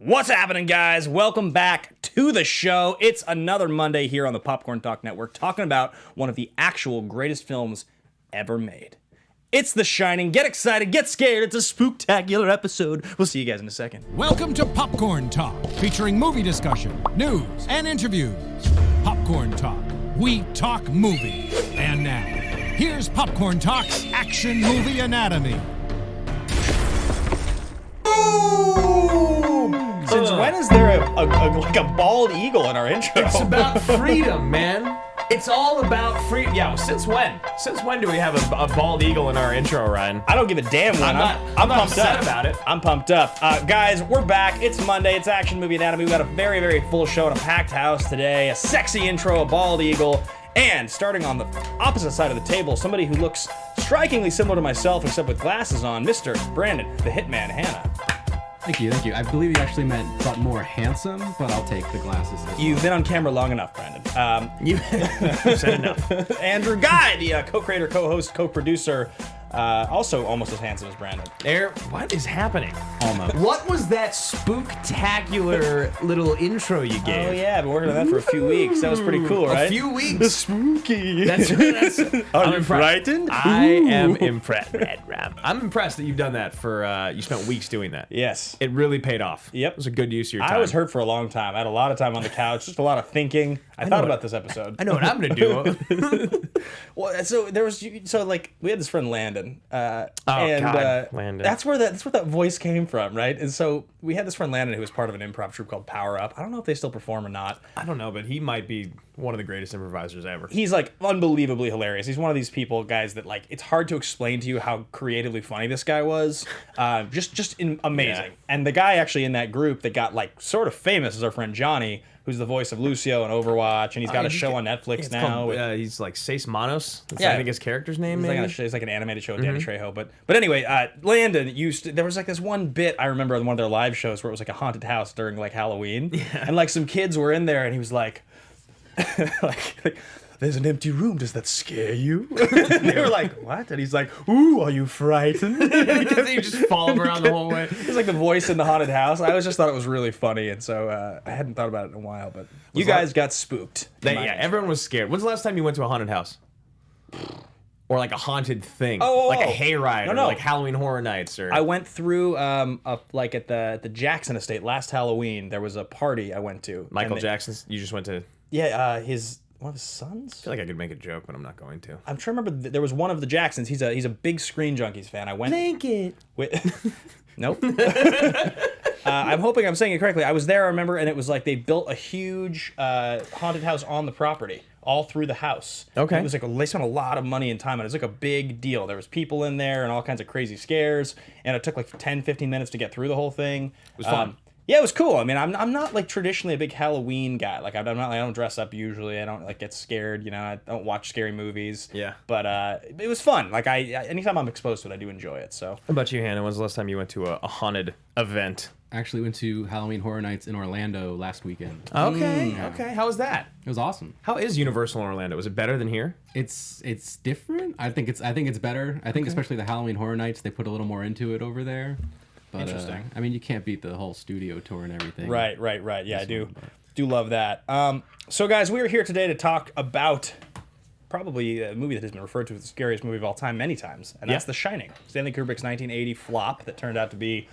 What's happening, guys? Welcome back to the show. It's another Monday here on the Popcorn Talk Network, talking about one of the actual greatest films ever made. It's The Shining. Get excited, get scared. It's a spooktacular episode. We'll see you guys in a second. Welcome to Popcorn Talk, featuring movie discussion, news, and interviews. Popcorn Talk. We talk movie. And now, here's Popcorn Talk's Action Movie Anatomy. Since when is there a bald eagle in our intro? It's about freedom, man. It's all about freedom. Yeah, well, since when? Since when do we have a bald eagle in our intro, Ryan? I don't give a damn when. I'm not pumped upset up about it. I'm pumped up. Guys, we're back. It's Monday. It's Action Movie Anatomy. We've got a very, very full show in a packed house today. A sexy intro, a bald eagle, and starting on the opposite side of the table, somebody who looks strikingly similar to myself except with glasses on, Mr. Brandon, the Hitman Hannah. Thank you. I believe you actually thought more handsome, but I'll take the glasses. You've been on camera long enough, Brandon. You've said enough. Andrew Ghai, the co-creator, co-host, co-producer, also almost as handsome as Brandon. What is happening? Almost. What was that spooktacular little intro you gave? Oh yeah, I've been working on that for a few weeks. That was pretty cool, right? A few weeks. Spooky. That's Are I'm you impressed. frightened? I am impressed. I'm impressed that you've done that for, you spent weeks doing that. Yes. It really paid off. Yep. It was a good use of your time. I was hurt for a long time. I had a lot of time on the couch, just a lot of thinking. I thought about this episode. I know what I'm going to do. Well, so we had this friend Landon. Landon. That's where that voice came from, right? And so we had this friend Landon who was part of an improv troupe called Power Up. I don't know if they still perform or not. I don't know, but he might be one of the greatest improvisers ever. He's like unbelievably hilarious. He's one of these guys that like it's hard to explain to you how creatively funny this guy was. Amazing. Yeah. And the guy actually in that group that got like sort of famous is our friend Johnny, who's the voice of Lucio in Overwatch, and he's got a show on Netflix now. He's like Seis Manos. That's Yeah. I think his character's name. He's like an animated show with Danny Trejo. But anyway, Landon there was like this one bit I remember on one of their live shows where it was like a haunted house during like Halloween, and like some kids were in there, and he was like, like there's an empty room. Does that scare you? And they were like, what? And he's like, ooh, are you frightened? You just follow him around the whole way. It's like the voice in the haunted house. I just thought it was really funny, and so I hadn't thought about it in a while. But you guys got spooked. Everyone was scared. When's the last time you went to a haunted house? Or like a haunted thing, like a hayride, or like Halloween Horror Nights, or I went through like at the Jackson estate last Halloween. There was a party I went to. Michael Jackson's. You just went to. Yeah, one of his sons. I feel like I could make a joke, but I'm not going to. I'm trying to remember. There was one of the Jacksons. He's a big Screen Junkies fan. I went. Blanket. Nope. I'm hoping I'm saying it correctly. I was there, I remember, and it was like they built a huge haunted house on the property, all through the house. Okay. It was like they spent a lot of money and time, and it was like a big deal. There was people in there and all kinds of crazy scares, and it took like 10, 15 minutes to get through the whole thing. It was fun. Yeah, it was cool. I mean, I'm not like traditionally a big Halloween guy. Like I don't dress up usually. I don't like get scared. You know, I don't watch scary movies. Yeah. But it was fun. Like anytime I'm exposed to it, I do enjoy it. So. How about you, Hannah? When's the last time you went to a haunted event? I actually went to Halloween Horror Nights in Orlando last weekend. Okay. How was that? It was awesome. How is Universal in Orlando? Was it better than here? It's different. I think it's better. I think especially the Halloween Horror Nights, they put a little more into it over there. But, Interesting. I mean, you can't beat the whole studio tour and everything. Right. Yeah, I do love that. So, guys, we are here today to talk about probably a movie that has been referred to as the scariest movie of all time many times, and that's The Shining. Stanley Kubrick's 1980 flop that turned out to be,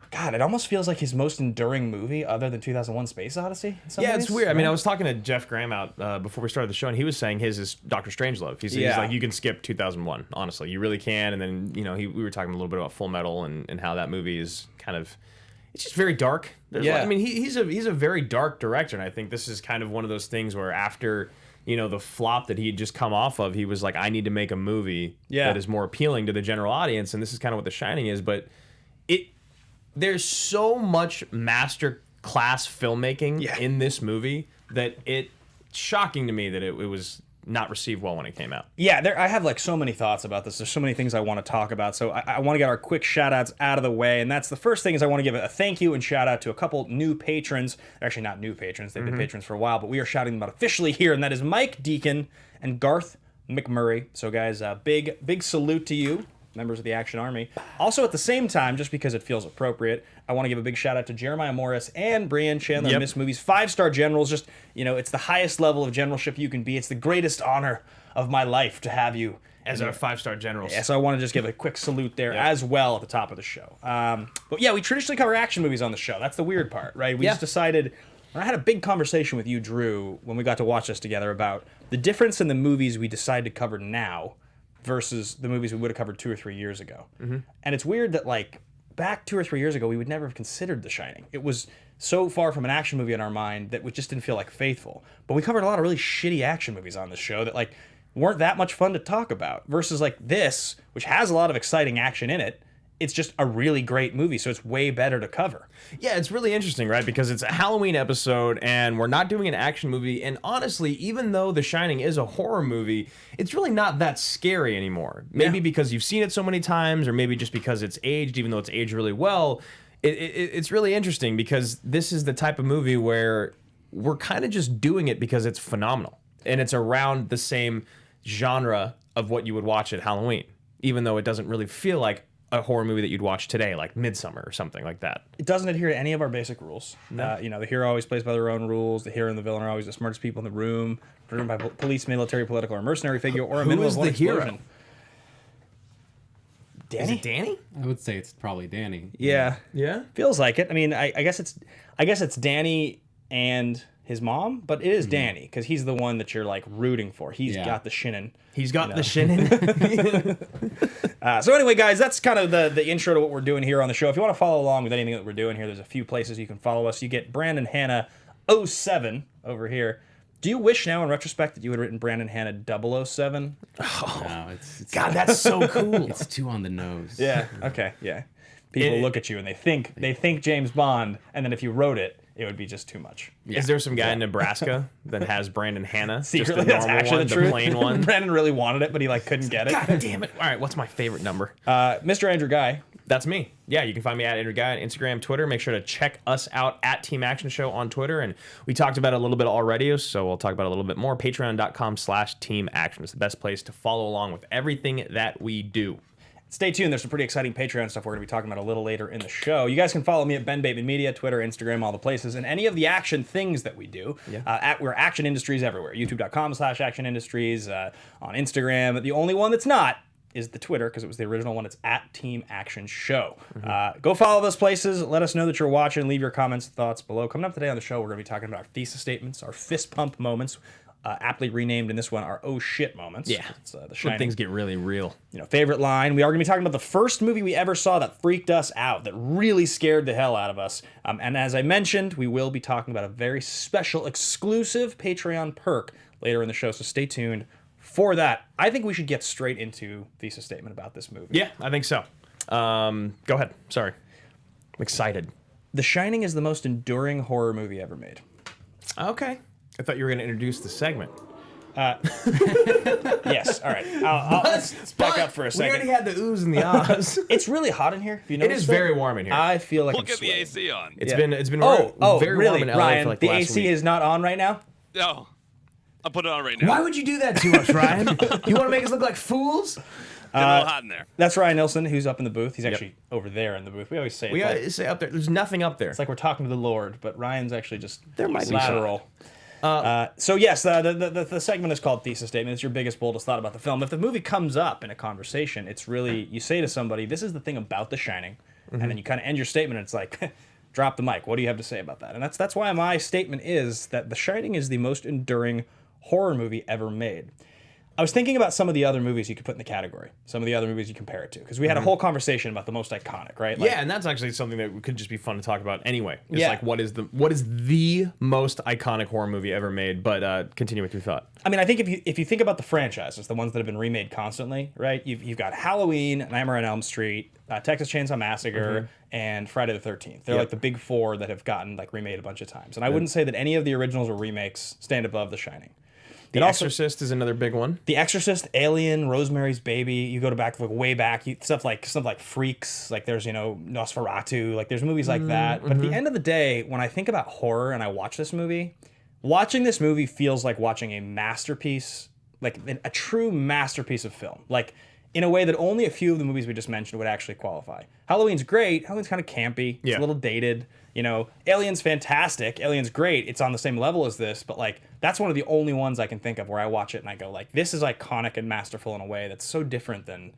God, it almost feels like his most enduring movie other than 2001 Space Odyssey. Yeah, it's weird. I mean, I was talking to Jeff Graham out before we started the show, and he was saying his is Dr. Strangelove. He's like, you can skip 2001, honestly. You really can. And then, we were talking a little bit about Full Metal and how that movie is kind of, it's just very dark. I mean, he's a very dark director, and I think this is kind of one of those things where after, the flop that he had just come off of, he was like, I need to make a movie that is more appealing to the general audience, and this is kind of what The Shining is, but there's so much master class filmmaking in this movie that it's shocking to me that it was not received well when it came out. Yeah, I have like so many thoughts about this. There's so many things I want to talk about. So I want to get our quick shout outs out of the way. And that's the first thing is I want to give a thank you and shout out to a couple new patrons. They're actually not new patrons. They've been patrons for a while, but we are shouting them out officially here. And that is Mike Deacon and Garth McMurray. So guys, big salute to you. members of the Action Army. Also, at the same time, just because it feels appropriate, I want to give a big shout out to Jeremiah Morris and Brianne Chandler, Yep. Miss Movies, 5-star generals. Just, it's the highest level of generalship you can be. It's the greatest honor of my life to have you As our 5-star generals. Yeah, so I want to just give a quick salute there as well at the top of the show. But yeah, we traditionally cover action movies on the show. That's the weird part, right? We just decided, I had a big conversation with you, Drew, when we got to watch this together about the difference in the movies we decide to cover now versus the movies we would have covered 2 or 3 years ago. Mm-hmm. And it's weird that, like, back 2 or 3 years ago, we would never have considered The Shining. It was so far from an action movie in our mind that we just didn't feel like faithful. But we covered a lot of really shitty action movies on the show that, like, weren't that much fun to talk about versus like this, which has a lot of exciting action in it. It's just a really great movie, so it's way better to cover. Yeah, it's really interesting, right? Because it's a Halloween episode, and we're not doing an action movie. And honestly, even though The Shining is a horror movie, it's really not that scary anymore. Maybe because you've seen it so many times, or maybe just because it's aged, even though it's aged really well. It's really interesting because this is the type of movie where we're kind of just doing it because it's phenomenal. And it's around the same genre of what you would watch at Halloween, even though it doesn't really feel like a horror movie that you'd watch today, like Midsummer or something like that. It doesn't adhere to any of our basic rules. No. The hero always plays by their own rules. The hero and the villain are always the smartest people in the room, driven by police, military, political, or mercenary figure, or a Who minimal is of one the hero? explosion. Danny? Is it Danny? I would say it's probably Danny. Yeah. Yeah. Feels like it. I mean, I guess it's Danny and his mom, but it is Danny because he's the one that you're like rooting for. He's got the shinin. He's got the shinin. So anyway, guys, that's kind of the intro to what we're doing here on the show. If you want to follow along with anything that we're doing here, there's a few places you can follow us. You get Brandon Hanna 07 over here. Do you wish now, in retrospect, that you had written Brandon Hanna 007? No, it's God, that's so cool. it's too on the nose. Yeah. Okay. Yeah. People look at you and they think James Bond, and then if you wrote it, it would be just too much. Is there some guy in Nebraska that has Brandon Hanna? Secretly, just the that's normal actually one, the the truth. plain one. Brandon really wanted it, but he couldn't get it. God damn it! All right, what's my favorite number? Mr. Andrew Ghai. That's me. Yeah, you can find me at Andrew Ghai on Instagram, Twitter. Make sure to check us out at Team Action Show on Twitter. And we talked about it a little bit already, so we'll talk about it a little bit more. Patreon.com/Team Action is the best place to follow along with everything that we do. Stay tuned. There's some pretty exciting Patreon stuff we're going to be talking about a little later in the show. You guys can follow me at Ben Bateman Media, Twitter, Instagram, all the places, and any of the action things that we do. Yeah. We're Action Industries everywhere. YouTube.com/Action Industries, on Instagram. The only one that's not is the Twitter, because it was the original one. It's at Team Action Show. Go follow those places. Let us know that you're watching. Leave your comments and thoughts below. Coming up today on the show, we're going to be talking about our thesis statements, our fist pump moments, aptly renamed in this one our oh shit moments. Yeah, it's the when Shining. things get really real. Favorite line. We are going to be talking about the first movie we ever saw that freaked us out, that really scared the hell out of us. And as I mentioned, we will be talking about a very special, exclusive Patreon perk later in the show, so stay tuned for that. I think we should get straight into thesis statement about this movie. Yeah, I think so. Go ahead. Sorry. I'm excited. The Shining is the most enduring horror movie ever made. Okay. I thought you were going to introduce the segment. Yes, all right. Let's back up for a second. We already had the oohs and the ahs. It's really hot in here. If you It notice is that. very warm in here. I feel like We'll I'm get the sweating. AC on. It's Yeah. been very really, warm in LA Ryan? for like the last AC week. is not on right now. No, I'll put it on right now. Why would you do that to us, Ryan? You want to make us look like fools? Get a little hot in there. That's Ryan Nilsson, who's up in the booth. He's actually over there in the booth. We always say We it's gotta say up there. There's nothing up there. it's like we're talking to the Lord, but Ryan's actually just There might be lateral. So yes, the segment is called Thesis Statement. It's your biggest, boldest thought about the film. If the movie comes up in a conversation, it's really, you say to somebody, this is the thing about The Shining, and then you kind of end your statement, and it's like, drop the mic. What do you have to say about that? And that's why my statement is that The Shining is the most enduring horror movie ever made. I was thinking about some of the other movies you could put in the category, some of the other movies you compare it to, because we had a whole conversation about the most iconic, right? Like, Yeah, and that's actually something that could just be fun to talk about anyway. It's Yeah. like what is the most iconic horror movie ever made? But continue with your thought. I mean, I think if you think about the franchises, the ones that have been remade constantly, right? You've got Halloween, Nightmare on Elm Street, Texas Chainsaw Massacre, and Friday the 13th. They're like the big four that have gotten like remade a bunch of times. And I wouldn't say that any of the originals or remakes stand above The Shining. The Exorcist is another big one. The Exorcist, Alien, Rosemary's Baby. You go to back like way back, stuff like Freaks. Like there's Nosferatu. Like there's movies like that. But at the end of the day, when I think about horror and I watch this movie, watching this movie feels like watching a masterpiece, like a true masterpiece of film. Like in a way that only a few of the movies we just mentioned would actually qualify. Halloween's great. Halloween's kind of campy. It's a little dated. You know, Alien's fantastic. Alien's great. It's on the same level as this, but like that's one of the only ones I can think of where I watch it and I go like, this is iconic and masterful in a way that's so different than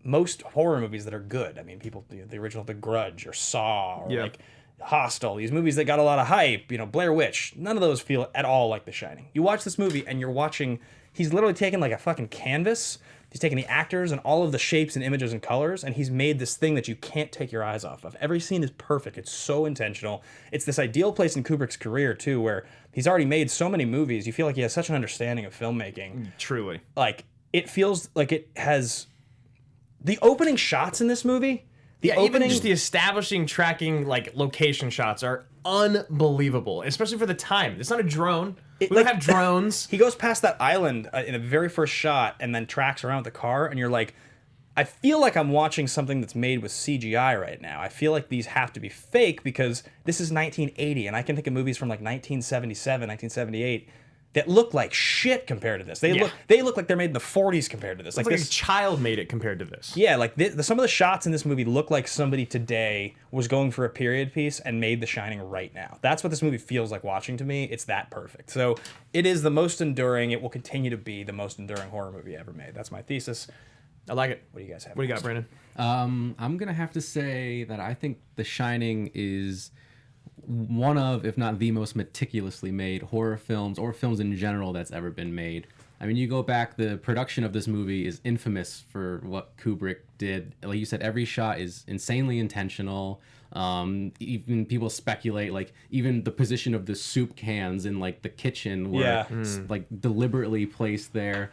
most horror movies that are good. I mean, people, the original The Grudge or Saw or like Hostel, these movies that got a lot of hype, you know, Blair Witch, none of those feel at all like The Shining. You watch this movie and you're watching, he's literally taken like a fucking canvas. He's taken the actors and all of the shapes and images and colors, and he's made this thing that you can't take your eyes off of. Every scene is perfect. It's so intentional. It's this ideal place in Kubrick's career, too, where he's already made so many movies. You feel like he has such an understanding of filmmaking. Truly. Like, it feels like it has... The opening shots in this movie... Even just the establishing, tracking, like, location shots are unbelievable, especially for the time. It's not a drone. We don't have drones. He goes past that island in the very first shot and then tracks around with the car, and you're like, I feel like I'm watching something that's made with CGI right now. I feel like these have to be fake because this is 1980, and I can think of movies from like 1977, 1978 that look like shit compared to this. They look like they're made in the 40s compared to this. Like a child made it compared to this. Yeah, like some of the shots in this movie look like somebody today was going for a period piece and made The Shining right now. That's what this movie feels like watching to me. It's that perfect. So it is the most enduring. It will continue to be the most enduring horror movie ever made. That's my thesis. I like it. What do you guys have? What do you got, Brandon? I'm gonna have to say that I think The Shining is one of, if not the most meticulously made horror films or films in general that's ever been made. I mean, you go back, the production of this movie is infamous for what Kubrick did. Like you said, every shot is insanely intentional. Even people speculate, like, even the position of the soup cans in, like, the kitchen were, like, deliberately placed there.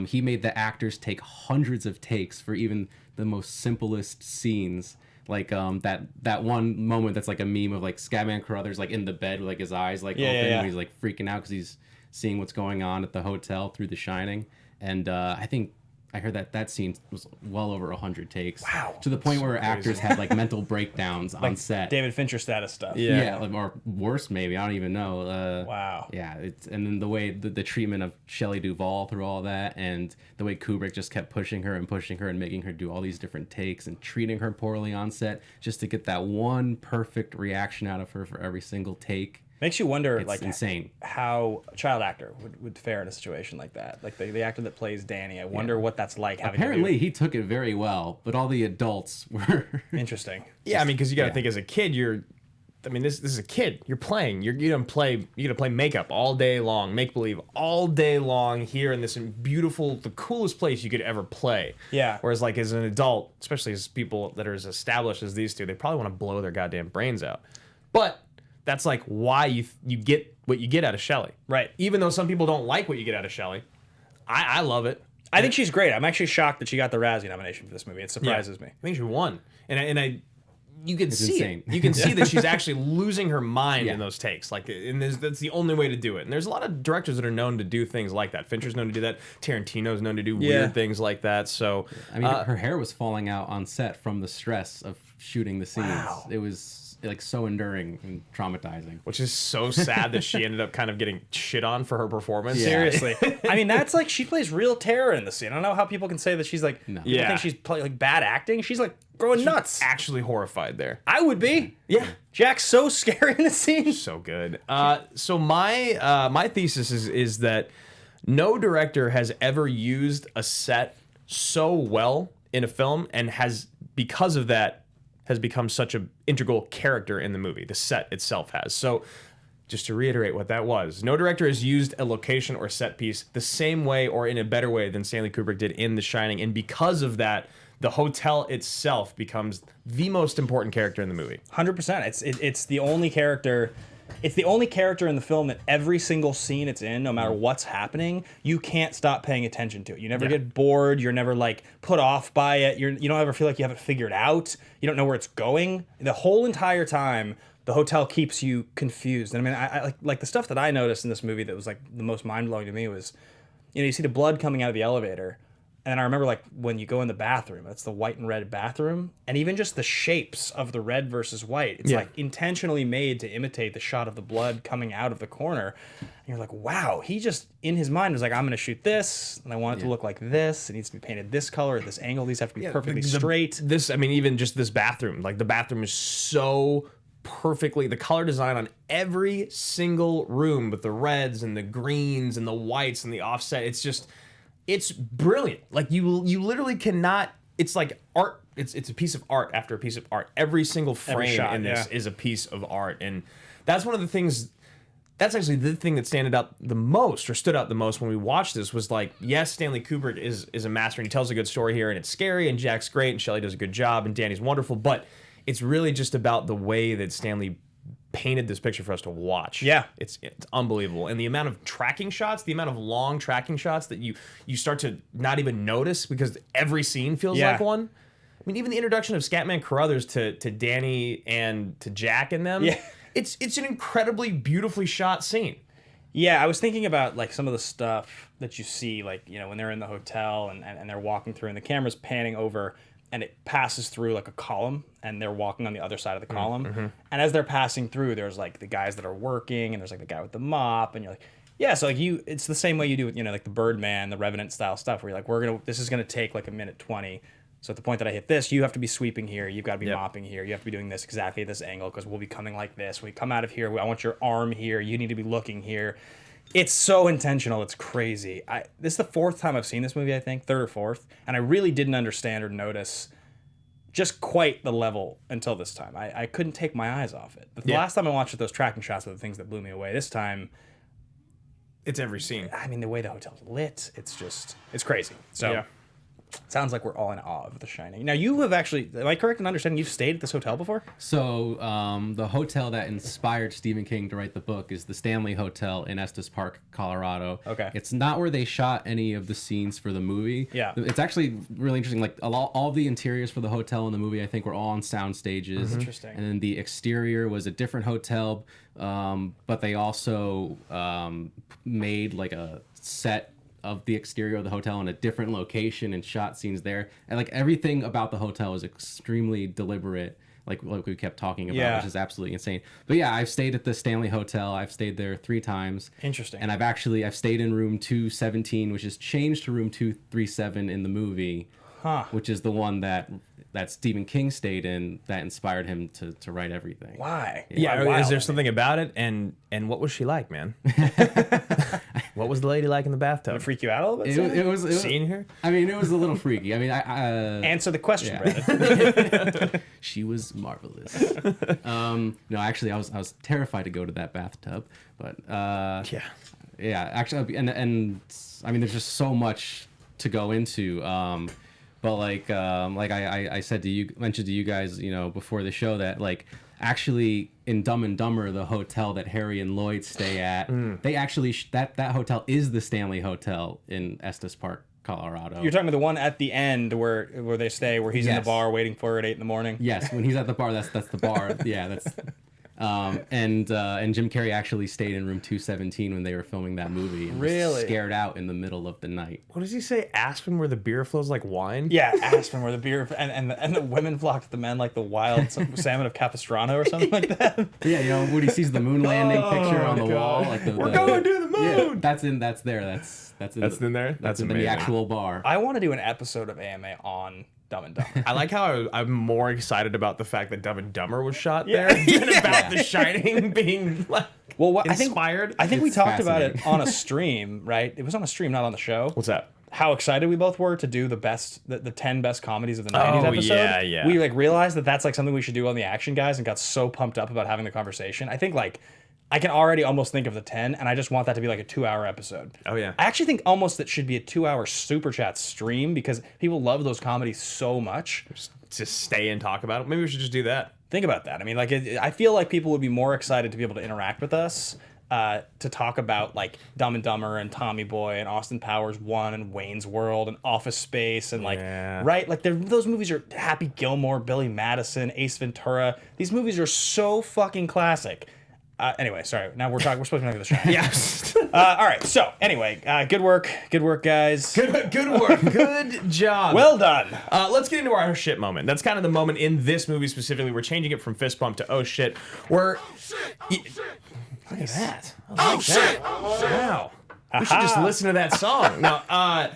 He made the actors take hundreds of takes for even the most simplest scenes. Like that one moment that's like a meme of like Scatman Carruthers like in the bed with like his eyes like open and he's like freaking out because he's seeing what's going on at the hotel through The Shining. And I think I heard that scene was well over 100 takes. Wow. To the point where actors had like mental breakdowns on set. David Fincher status stuff. Yeah, like, or worse maybe. I don't even know. Wow. Yeah, and then the way the treatment of Shelley Duvall through all that, and the way Kubrick just kept pushing her and making her do all these different takes and treating her poorly on set just to get that one perfect reaction out of her for every single take. Makes you wonder, it's like, insane. How a child actor would fare in a situation like that. Like the actor that plays Danny, I wonder what that's like. Apparently, he took it very well, but all the adults were interesting. Yeah, I mean, because you got to think as a kid, this is a kid. You're playing. You're gonna play makeup all day long, make believe all day long here in this beautiful, the coolest place you could ever play. Yeah. Whereas like as an adult, especially as people that are as established as these two, they probably want to blow their goddamn brains out. But that's like why you get what you get out of Shelley. Right. Even though some people don't like what you get out of Shelley, I love it. I think she's great. I'm actually shocked that she got the Razzie nomination for this movie. It surprises me. I think she won. And you can see insane. it. You can see that she's actually losing her mind in those takes. Like, and that's the only way to do it. And there's a lot of directors that are known to do things like that. Fincher's known to do that. Tarantino's known to do weird things like that. So, I mean, her hair was falling out on set from the stress of shooting the scenes. Wow. It was like so enduring and traumatizing. Which is so sad that she ended up kind of getting shit on for her performance. Yeah. Seriously. I mean, that's like, she plays real terror in the scene. I don't know how people can say that she's like, No. people think she's like bad acting. She's like growing nuts. Actually horrified there. I would be. Yeah. Jack's so scary in the scene. So good. So my thesis is that no director has ever used a set so well in a film and has, because of that, has become such an integral character in the movie. The set itself has. So just to reiterate what that was, no director has used a location or set piece the same way or in a better way than Stanley Kubrick did in The Shining. And because of that, the hotel itself becomes the most important character in the movie. 100%. It's the only character. It's the only character in the film that every single scene it's in, no matter what's happening, you can't stop paying attention to it. You never get bored. You're never like put off by it. You don't ever feel like you have it figured out. You don't know where it's going. The whole entire time, the hotel keeps you confused. And I mean, I like the stuff that I noticed in this movie that was like the most mind blowing to me was, you see the blood coming out of the elevator. And I remember, like, when you go in the bathroom, it's the white and red bathroom, and even just the shapes of the red versus white, it's like intentionally made to imitate the shot of the blood coming out of the corner. And you're like, wow, he just, in his mind, was like, I'm going to shoot this, and I want it to look like this. It needs to be painted this color, at this angle. These have to be perfectly straight. Even just this bathroom, like, the bathroom is so perfectly, the color design on every single room with the reds and the greens and the whites and the offset, it's brilliant. Like, you literally cannot, it's like art. It's a piece of art after a piece of art. Every single frame in this is a piece of art. And that's one of the things, that's actually the thing that stood out the most when we watched this was like, yes, Stanley Kubrick is a master and he tells a good story here and it's scary and Jack's great and Shelley does a good job and Danny's wonderful, but it's really just about the way that Stanley painted this picture for us to watch. Yeah. It's unbelievable. And the amount of tracking shots, the amount of long tracking shots that you start to not even notice because every scene feels like one. I mean, even the introduction of Scatman Carruthers to Danny and to Jack and them, it's an incredibly beautifully shot scene. Yeah, I was thinking about, like, some of the stuff that you see, like, you know, when they're in the hotel and they're walking through and the camera's panning over and it passes through like a column and they're walking on the other side of the column. Mm-hmm. And as they're passing through, there's like the guys that are working and there's like the guy with the mop and you're like, yeah, so like it's the same way you do with, you know, like the Birdman, the Revenant style stuff where you're like, this is going to take like a minute 20. So at the point that I hit this, you have to be sweeping here. You've got to be mopping here. You have to be doing this exactly at this angle because we'll be coming like this. When we come out of here, I want your arm here. You need to be looking here. It's so intentional. It's crazy. This is the fourth time I've seen this movie, I think, third or fourth, and I really didn't understand or notice just quite the level until this time. I couldn't take my eyes off it. The last time I watched it, those tracking shots were the things that blew me away. This time, it's every scene. I mean, the way the hotel's lit, it's crazy. So sounds like we're all in awe of The Shining. Now, you have actually, am I correct in understanding you've stayed at this hotel before? So the hotel that inspired Stephen King to write the book is the Stanley Hotel in Estes Park, Colorado. Okay. It's not where they shot any of the scenes for the movie. Yeah. It's actually really interesting. Like all the interiors for the hotel in the movie, I think, were all on sound stages. Mm-hmm. Interesting. And then the exterior was a different hotel, but they also made like a set of the exterior of the hotel in a different location and shot scenes there, and like everything about the hotel is extremely deliberate, like we kept talking about, which is absolutely insane. But yeah, I've stayed at the Stanley Hotel. I've stayed there 3 times. Interesting. And I've stayed in room 217, which is changed to room 237 in the movie, which is the one that Stephen King stayed in that inspired him to write everything. Why? Yeah, is there something about it? And what was she like, man? What was the lady like in the bathtub? Did it freak you out a little bit? It was seeing her? I mean, it was a little freaky. I mean, Answer the question, Brandon. She was marvelous. No, actually, I was terrified to go to that bathtub, but yeah. Actually, and I mean, there's just so much to go into. But like I mentioned to you guys, you know, before the show that like actually in Dumb and Dumber, the hotel that Harry and Lloyd stay at, they actually that hotel is the Stanley Hotel in Estes Park, Colorado. You're talking about the one at the end where they stay, where he's in the bar waiting for her at 8 a.m. Yes, when he's at the bar, that's the bar. Yeah, that's. And Jim Carrey actually stayed in room 217 when they were filming that movie. And was scared out in the middle of the night. What does he say? Aspen, where the beer flows like wine? Yeah, Aspen, where the beer and the women flock to the men like the wild salmon of Capistrano or something like that. Yeah, you know, when he sees the moon landing picture on the wall, like we're going to the moon. Yeah, that's in there. That's in there. That's in the actual bar. I want to do an episode of AMA on Dumb and Dumber. I like how I'm more excited about the fact that Dumb and Dumber was shot there than about The Shining being like inspired. I think we talked about it on a stream, right? It was on a stream, not on the show. What's that? How excited we both were to do the 10 best comedies of the 90s episode. Yeah. We like realized that that's like something we should do on the Action Guys and got so pumped up about having the conversation. I think like I can already almost think of the 10, and I just want that to be like a 2-hour episode. Oh, yeah. I actually think almost that should be a 2-hour Super Chat stream because people love those comedies so much. Just stay and talk about it. Maybe we should just do that. Think about that. I mean, like, I feel like people would be more excited to be able to interact with us, to talk about, like, Dumb and Dumber and Tommy Boy and Austin Powers 1 and Wayne's World and Office Space and, like, right? Like, those movies are Happy Gilmore, Billy Madison, Ace Ventura. These movies are so fucking classic. Anyway, sorry. Now we're supposed to be talking about the show. Yes. All right. So anyway, good work, guys. Good work. Good job. Well done. Let's get into our oh shit moment. That's kind of the moment in this movie specifically. We're changing it from fist bump to oh shit. Look at that. I like that. Wow. We should just listen to that song. Now,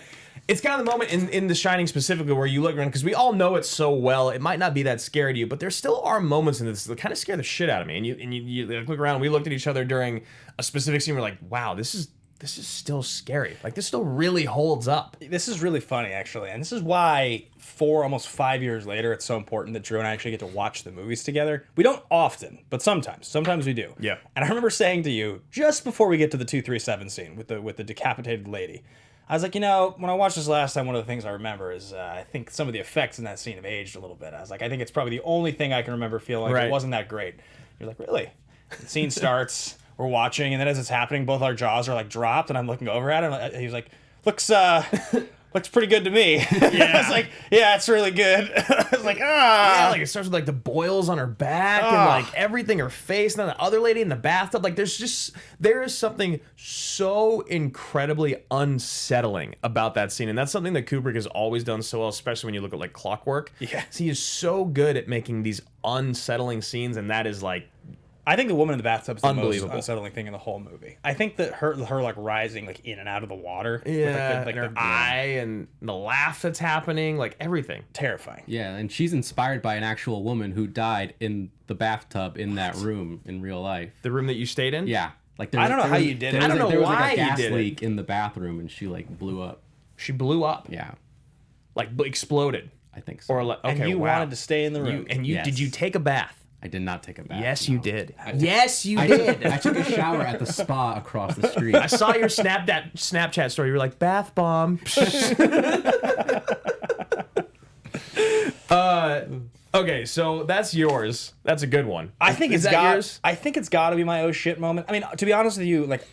it's kind of the moment in The Shining specifically where you look around, because we all know it so well, it might not be that scary to you, but there still are moments in this that kind of scare the shit out of me. And you look around, we looked at each other during a specific scene, we're like, wow, this is still scary. Like, this still really holds up. This is really funny, actually. And this is why almost 5 years later, it's so important that Drew and I actually get to watch the movies together. We don't often, but sometimes. Sometimes we do. Yeah. And I remember saying to you, just before we get to the 237 scene with the decapitated lady, I was like, when I watched this last time, one of the things I remember is I think some of the effects in that scene have aged a little bit. I was like, I think it's probably the only thing I can remember feeling like it wasn't that great. You're like, really? The scene starts, we're watching, and then as it's happening, both our jaws are like dropped, and I'm looking over at him, and he was like, looks pretty good to me. Yeah. I was like, yeah, it's really good. I was like, Yeah, like it starts with like the boils on her back and like everything, her face, and then the other lady in the bathtub. Like there is something so incredibly unsettling about that scene. And that's something that Kubrick has always done so well, especially when you look at like Clockwork. Yeah. He is so good at making these unsettling scenes, and that is like, I think the woman in the bathtub is the most unbelievable. unsettling thing in the whole movie. I think that her like rising like in and out of the water, yeah, with, her eye and the laugh that's happening, like everything. Terrifying. Yeah, and she's inspired by an actual woman who died in the bathtub in that room in real life. The room that you stayed in? Yeah. Like I don't know how you did it. I don't know there was why like a you gas did it. leak in the bathroom and she like blew up. She blew up. Yeah, Like exploded. I think so. Or like, okay, And you wow. wanted to stay in the room. Yes. Did you take a bath? I did not take a bath. Yes, no. you did. Yes, you I did. I took a shower at the spa across the street. I saw your Snapchat story. You were like, bath bomb. Okay, so that's yours. That's a good one. I think Is it's that got. yours? I think it's got to be my oh shit moment. I mean, to be honest with you, like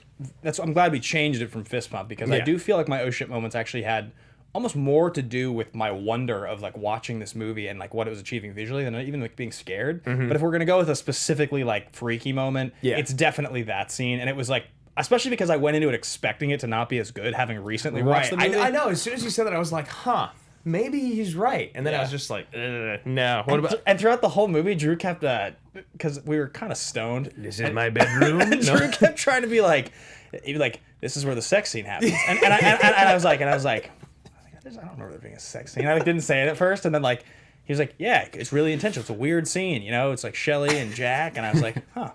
I'm glad we changed it from fist pump because I Yeah. do feel like my oh shit moments actually had almost more to do with my wonder of like watching this movie and like what it was achieving visually than even like being scared. But if we're gonna go with a specifically like freaky moment, Yeah. it's definitely that scene, and it was like. Especially because I went into it expecting it to not be as good, having recently watched the movie. I know. As soon as you said that, I was like, huh, maybe he's right. And then I was just like, no. What about... And throughout the whole movie, Drew kept because we were kind of stoned. This is my bedroom? Drew kept trying to be like, he'd be like, this is where the sex scene happens. And I was like, I don't remember there being a sex scene. I like didn't say it at first, and then like he was like, yeah, it's really intentional. It's a weird scene, It's like Shelley and Jack, and I was like, huh.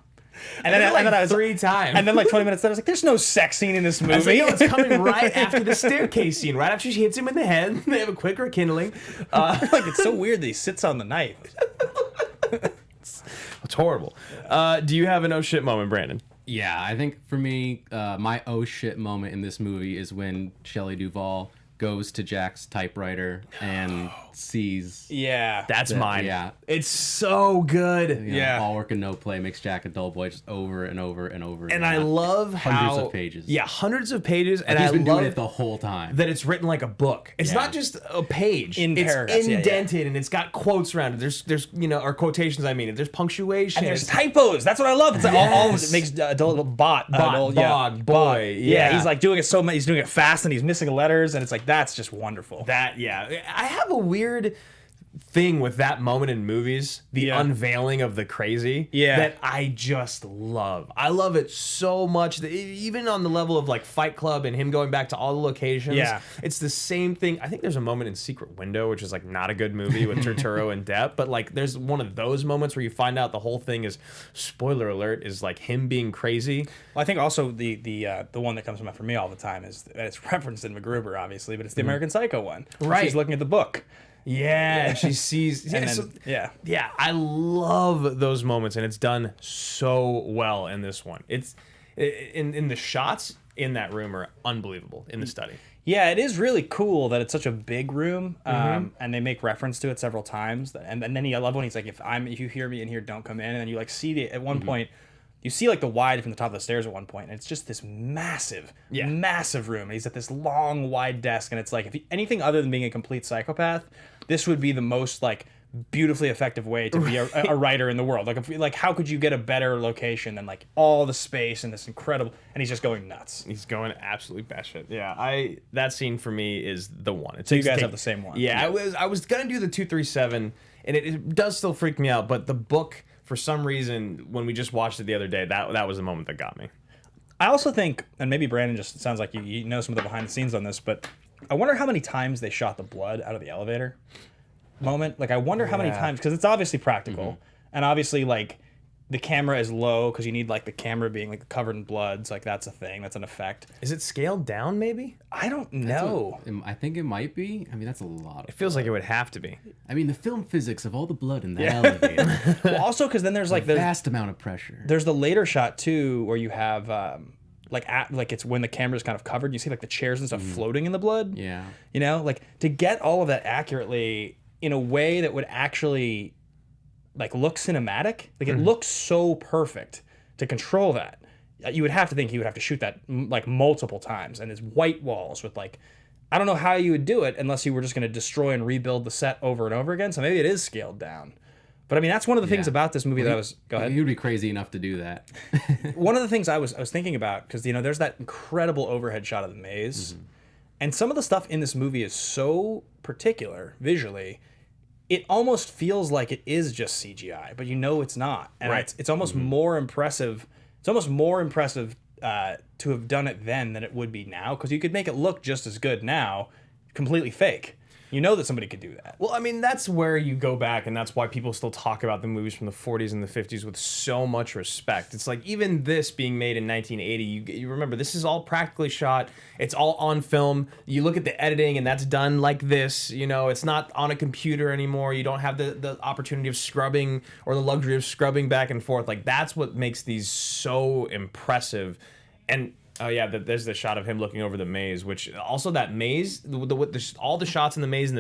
And then I was 3 times. And then like 20 minutes later, I was like, there's no sex scene in this movie. I was like, no, it's coming right after the staircase scene, right after she hits him in the head. They have a quick rekindling. Like it's so weird that he sits on the knife. It's horrible. Do you have an oh shit moment, Brandon? Yeah, I think for me, my oh shit moment in this movie is when Shelley Duvall goes to Jack's typewriter and sees Yeah. That's that- mine. yeah. It's so good. you know, Yeah. all work and no play makes Jack a dull boy just over and over and over And again. I love how... Hundreds of pages. Yeah, hundreds of pages. And He's I been love doing it the whole time. that it's written like a book. It's Yeah. not just a page. In it's paragraphs, yeah, yeah. indented and it's got quotes around it. There's or quotations, I mean. There's punctuation. And there's typos. That's what I love. It's like all of Yes. it makes adult bot. Bot, bog, boy, yeah. He's like doing it so much. He's doing it fast and he's missing letters. And it's like, that's just wonderful. I have a weird thing with that moment in movies, the Yeah. unveiling of the crazy, Yeah. that I just love. I love it so much that even on the level of like Fight Club and him going back to all the locations, Yeah. it's the same thing. I think there's a moment in Secret Window, which is like not a good movie with Turturro and Depp, but like there's one of those moments where you find out the whole thing is, spoiler alert, is like him being crazy. Well, I think also the one that comes to mind for me all the time is that it's referenced in MacGruber, obviously, but it's the American Psycho one. Where Right. She's looking at the book. Yeah, and she sees... And then, so- yeah. Yeah, I love those moments, and it's done so well in this one. It's in the shots in that room are unbelievable in the study. Yeah, it is really cool that it's such a big room, and they make reference to it several times. And then I love when he's like, if you hear me in here, don't come in. And then you like see at one point, you see like the wide from the top of the stairs at one point, and it's just this massive room. And he's at this long, wide desk, and it's like if anything other than being a complete psychopath, this would be the most like beautifully effective way to be a writer in the world. Like how could you get a better location than like all the space and this incredible? And he's just going nuts. He's going absolutely batshit. Yeah, that scene for me is the one. So you guys have the same one. Yeah, I was gonna do the 237, and it does still freak me out. But the book, for some reason, when we just watched it the other day, that was the moment that got me. I also think, and maybe Brandon just sounds like you know some of the behind the scenes on this, but I wonder how many times they shot the blood out of the elevator moment. Like I wonder how many times, because it's obviously practical, and obviously like the camera is low because you need like the camera being like covered in blood. So like that's a thing, that's an effect. Is it scaled down? Maybe I don't know. I think it might be. I mean, that's a lot. It feels like it would have to be. I mean, the film physics of all the blood in the elevator. Well, also because then there's like the vast amount of pressure. There's the later shot too where you have like it's when the camera's kind of covered. You see like the chairs and stuff floating in the blood. Yeah. You know, like to get all of that accurately in a way that would actually like look cinematic. Like it looks so perfect to control that. You would have to think he would have to shoot that like multiple times, and his white walls with like, I don't know how you would do it unless you were just going to destroy and rebuild the set over and over again. So maybe it is scaled down. But I mean, that's one of the things about this movie that I was. Go ahead. He would be crazy enough to do that. One of the things I was thinking about, because you know, there's that incredible overhead shot of the maze, and some of the stuff in this movie is so particular visually. It almost feels like it is just CGI, but you know it's not, and it's almost more impressive. It's almost more impressive to have done it then than it would be now, because you could make it look just as good now, completely fake. You know that somebody could do that. Well, I mean, that's where you go back, and that's why people still talk about the movies from the 40s and the 50s with so much respect. It's like, even this being made in 1980, you remember, this is all practically shot. It's all on film. You look at the editing, and that's done like this. You know, it's not on a computer anymore. You don't have the opportunity of scrubbing or the luxury of scrubbing back and forth. Like, that's what makes these so impressive. And oh yeah, there's the shot of him looking over the maze, which also that maze, all the shots in the maze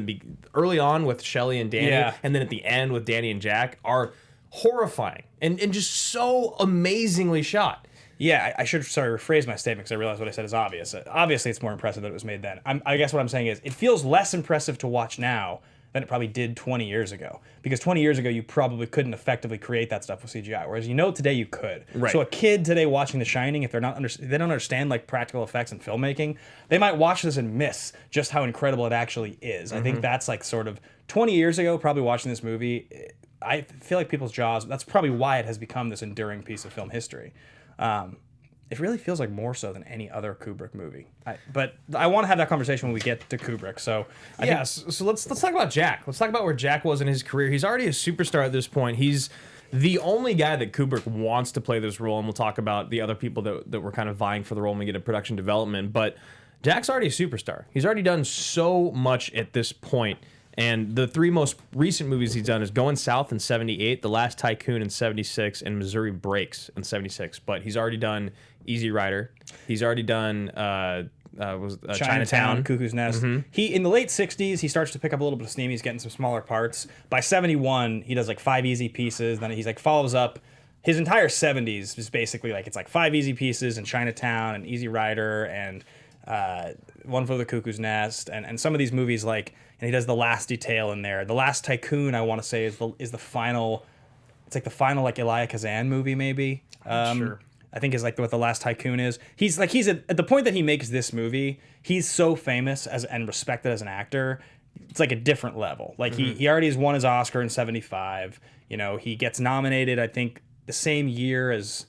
early on with Shelley and Danny, and then at the end with Danny and Jack are horrifying and just so amazingly shot. Yeah, I should rephrase my statement because I realized what I said is obvious. Obviously, it's more impressive that it was made then. I guess what I'm saying is it feels less impressive to watch now than it probably did 20 years ago. Because 20 years ago, you probably couldn't effectively create that stuff with CGI, whereas you know today you could. Right. So a kid today watching The Shining, if they don't understand like practical effects and filmmaking, they might watch this and miss just how incredible it actually is. I think that's like sort of 20 years ago, probably watching this movie, I feel like people's jaws, that's probably why it has become this enduring piece of film history. It really feels like more so than any other Kubrick movie. But I want to have that conversation when we get to Kubrick. So So let's talk about Jack. Let's talk about where Jack was in his career. He's already a superstar at this point. He's the only guy that Kubrick wants to play this role, and we'll talk about the other people that were kind of vying for the role when we get to production development. But Jack's already a superstar. He's already done so much at this point. And the three most recent movies he's done is Going South in 78, The Last Tycoon in 76, and Missouri Breaks in 76. But he's already done Easy Rider. He's already done Chinatown, Cuckoo's Nest. He in the late 60s, he starts to pick up a little bit of steam. He's getting some smaller parts. By 71, he does like 5 easy pieces. Then he's like follows up. His entire 70s is basically like it's like 5 easy pieces and Chinatown and Easy Rider and One Flew Over the Cuckoo's Nest and some of these movies like, and he does The Last Detail in there. The Last Tycoon, I want to say, is the final. It's like the final like Elia Kazan movie maybe. Sure. I think is like what The Last Tycoon is. He's at the point that he makes this movie, he's so famous and respected as an actor. It's like a different level. Like he already has won his Oscar in 75. You know, he gets nominated, I think, the same year as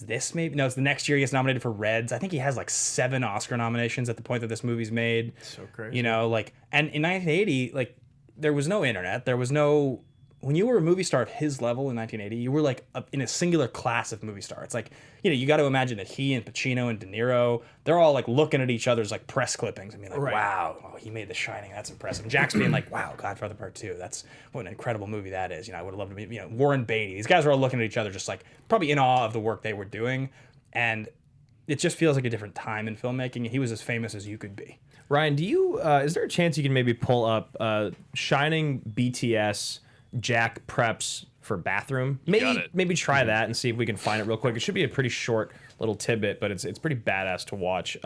this maybe. No, it's the next year he gets nominated for Reds. I think he has like 7 Oscar nominations at the point that this movie's made. So crazy. You know, like, and in 1980, like, there was no internet. There was no... When you were a movie star at his level in 1980, you were like in a singular class of movie star. It's like, you know, you got to imagine that he and Pacino and De Niro, they're all like looking at each other's like press clippings and being like, wow, he made The Shining. That's impressive. And Jack's being like, wow, Godfather Part 2. That's what an incredible movie that is. You know, I would have loved to be, you know, Warren Beatty. These guys are all looking at each other just like probably in awe of the work they were doing. And it just feels like a different time in filmmaking. He was as famous as you could be. Ryan, do you, is there a chance you can maybe pull up Shining BTS Jack preps for bathroom. got it. Maybe try that and see if we can find it real quick. It should be a pretty short little tidbit, but it's pretty badass to watch.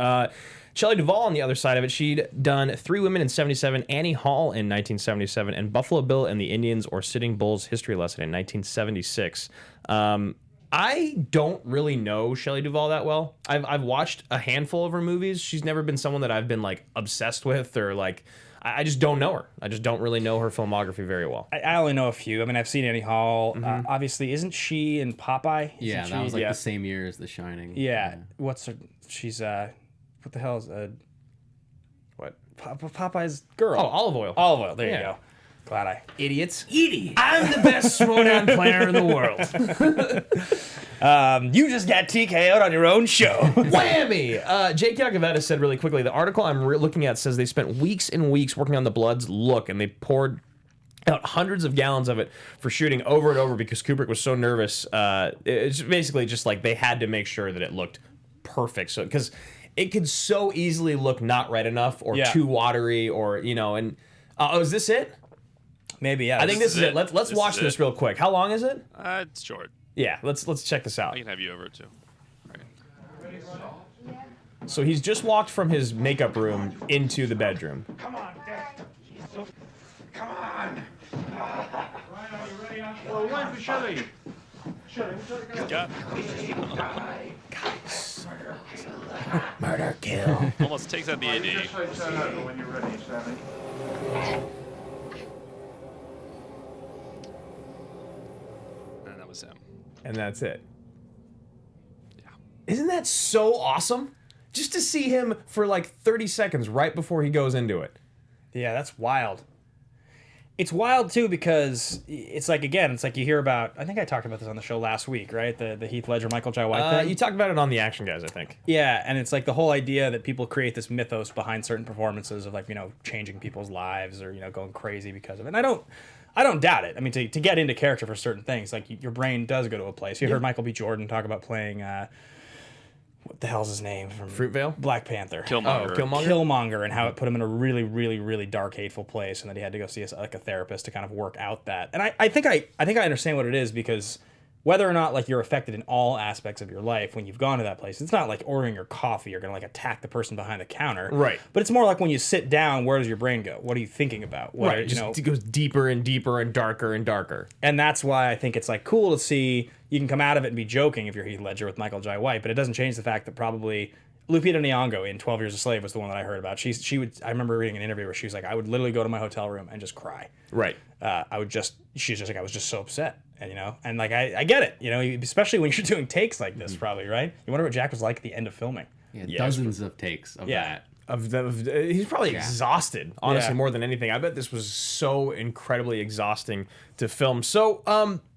Shelley Duvall on the other side of it, she'd done Three Women in 77, Annie Hall in 1977, and Buffalo Bill and the Indians or Sitting Bull's History Lesson in 1976. I don't really know Shelley Duvall that well. I've watched a handful of her movies. She's never been someone that I've been like obsessed with or like. I just don't know her. I just don't really know her filmography very well. I only know a few. I mean, I've seen Annie Hall. Obviously, isn't she in Popeye? Yeah, Isn't that she? was like the same year as The Shining. Yeah. What's her? She's what the hell is What? Popeye's girl? Oh, Olive Oil. Olive Oil. There Yeah. you go. Glad I. Idiots. I'm the best Motown player in the world. You just got TKO'd on your own show. Whammy! Jake Yakoveta said really quickly, the article I'm looking at says they spent weeks and weeks working on the Blood's look, and they poured out hundreds of gallons of it for shooting over and over because Kubrick was so nervous. It's basically just like they had to make sure that it looked perfect. So because it could so easily look not red enough or too watery or, you know, and... oh, is this it? Maybe, yeah. I think this is it. Let's watch this real quick. How long is it? It's short. Yeah, let's check this out. I can have you over too. Right. So he's just walked from his makeup room into the bedroom. Come on, Dad. Come on. Well, why for Shelley? Got Murder, kill. almost takes out the AD. Just like turn over when you're ready, Sammy. And that was him. And that's it. Yeah. Isn't that so awesome? Just to see him for like 30 seconds right before he goes into it. Yeah, that's wild. It's wild too because it's like, again, it's like you hear about. I think I talked about this on the show last week, right? The Heath Ledger, Michael Jai White thing. You talked about it on the Action Guys, I think. Yeah, and it's like the whole idea that people create this mythos behind certain performances of, like, you know, changing people's lives or, you know, going crazy because of it. And I don't doubt it. I mean, to get into character for certain things, like your brain does go to a place. You heard Michael B. Jordan talk about playing what the hell's his name from Fruitvale? Black Panther. Killmonger. Killmonger, and how it put him in a really, really, really dark, hateful place, and that he had to go see a therapist to kind of work out that. And I think I understand what it is, because whether or not like you're affected in all aspects of your life when you've gone to that place, it's not like ordering your coffee, you're gonna like attack the person behind the counter, Right? But it's more like when you sit down, where does your brain go? What are you thinking about? What Right. It goes deeper and deeper and darker and darker. And that's why I think it's like cool to see you can come out of it and be joking if you're Heath Ledger with Michael Jai White, but it doesn't change the fact that probably Lupita Nyong'o in 12 Years a Slave was the one that I heard about. She would. I remember reading an interview where she was like, I would literally go to my hotel room and just cry. Right. She's just like, I was just so upset, and, you know, and like I get it, you know, especially when you're doing takes like this, probably, right? You wonder what Jack was like at the end of filming. Yeah, dozens of takes of that. He's probably exhausted, honestly, Yeah. more than anything. I bet this was so incredibly exhausting to film. So,